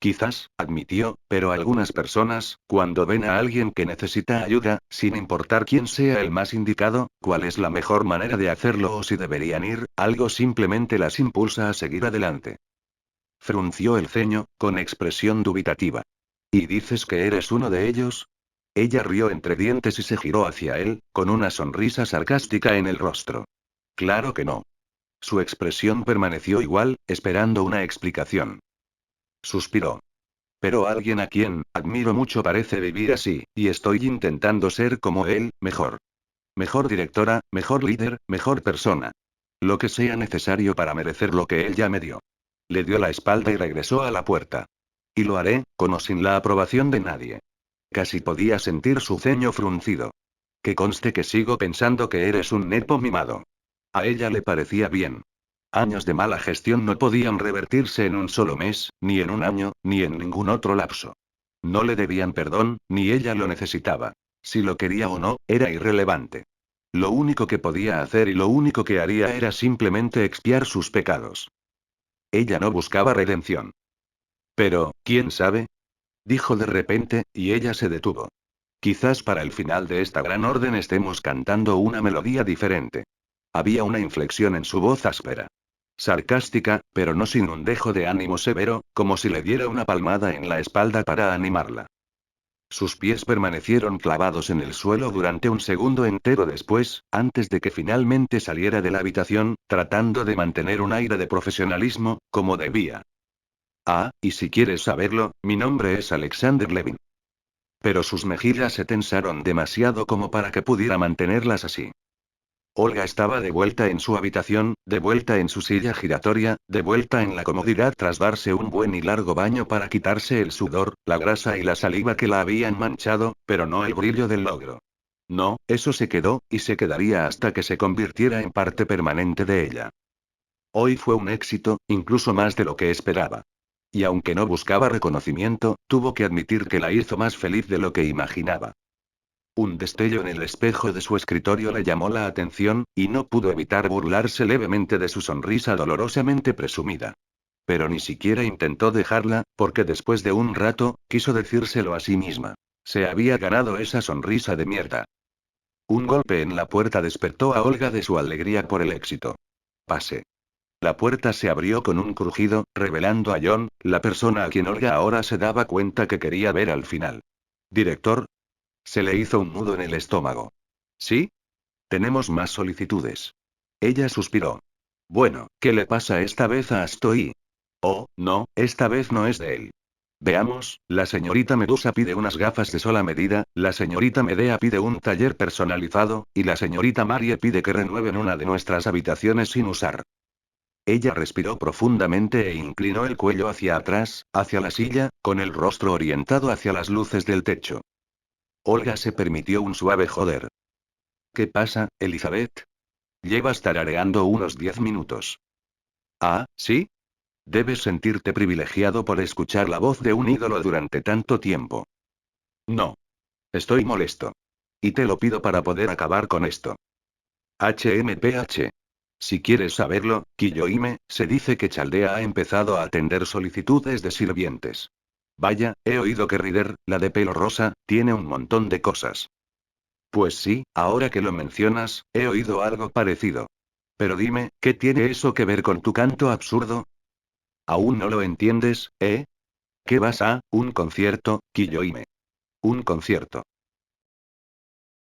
Quizás, admitió, pero algunas personas, cuando ven a alguien que necesita ayuda, sin importar quién sea el más indicado, cuál es la mejor manera de hacerlo o si deberían ir, algo simplemente las impulsa a seguir adelante. Frunció el ceño, con expresión dubitativa. ¿Y dices que eres uno de ellos? Ella rió entre dientes y se giró hacia él, con una sonrisa sarcástica en el rostro. Claro que no. Su expresión permaneció igual, esperando una explicación. Suspiró. Pero alguien a quien admiro mucho parece vivir así, y estoy intentando ser como él, mejor. Mejor directora, mejor líder, mejor persona. Lo que sea necesario para merecer lo que él ya me dio. Le dio la espalda y regresó a la puerta. Y lo haré, con o sin la aprobación de nadie. Casi podía sentir su ceño fruncido. Que conste que sigo pensando que eres un nepo mimado. A ella le parecía bien. Años de mala gestión no podían revertirse en un solo mes, ni en un año, ni en ningún otro lapso. No le debían perdón, ni ella lo necesitaba. Si lo quería o no, era irrelevante. Lo único que podía hacer y lo único que haría era simplemente expiar sus pecados. Ella no buscaba redención. Pero, ¿quién sabe? Dijo de repente, y ella se detuvo. Quizás para el final de esta gran orden estemos cantando una melodía diferente. Había una inflexión en su voz áspera. Sarcástica, pero no sin un dejo de ánimo severo, como si le diera una palmada en la espalda para animarla. Sus pies permanecieron clavados en el suelo durante un segundo entero después, antes de que finalmente saliera de la habitación, tratando de mantener un aire de profesionalismo, como debía. Ah, y si quieres saberlo, mi nombre es Alexander Levin. Pero sus mejillas se tensaron demasiado como para que pudiera mantenerlas así. Olga estaba de vuelta en su habitación, de vuelta en su silla giratoria, de vuelta en la comodidad tras darse un buen y largo baño para quitarse el sudor, la grasa y la saliva que la habían manchado, pero no el brillo del logro. No, eso se quedó, y se quedaría hasta que se convirtiera en parte permanente de ella. Hoy fue un éxito, incluso más de lo que esperaba. Y aunque no buscaba reconocimiento, tuvo que admitir que la hizo más feliz de lo que imaginaba. Un destello en el espejo de su escritorio le llamó la atención, y no pudo evitar burlarse levemente de su sonrisa dolorosamente presumida. Pero ni siquiera intentó dejarla, porque después de un rato, quiso decírselo a sí misma. Se había ganado esa sonrisa de mierda. Un golpe en la puerta despertó a Olga de su alegría por el éxito. Pase. La puerta se abrió con un crujido, revelando a John, la persona a quien Olga ahora se daba cuenta que quería ver al final. Director, se le hizo un nudo en el estómago. ¿Sí? Tenemos más solicitudes. Ella suspiró. Bueno, ¿qué le pasa esta vez a Astoy? Oh, no, esta vez no es de él. Veamos, la señorita Medusa pide unas gafas de sola medida, la señorita Medea pide un taller personalizado, y la señorita Marie pide que renueven una de nuestras habitaciones sin usar. Ella respiró profundamente e inclinó el cuello hacia atrás, hacia la silla, con el rostro orientado hacia las luces del techo. Olga se permitió un suave joder. ¿Qué pasa, Elizabeth? Llevas tarareando unos 10 minutos. Ah, ¿sí? Debes sentirte privilegiado por escuchar la voz de un ídolo durante tanto tiempo. No. Estoy molesto. Y te lo pido para poder acabar con esto. HMPH. Si quieres saberlo, Kiyohime, se dice que Chaldea ha empezado a atender solicitudes de sirvientes. Vaya, he oído que Rider, la de pelo rosa, tiene un montón de cosas. Pues sí, ahora que lo mencionas, he oído algo parecido. Pero dime, ¿qué tiene eso que ver con tu canto absurdo? ¿Aún no lo entiendes, eh? ¿Qué vas a, un concierto, Kiyohime? Un concierto.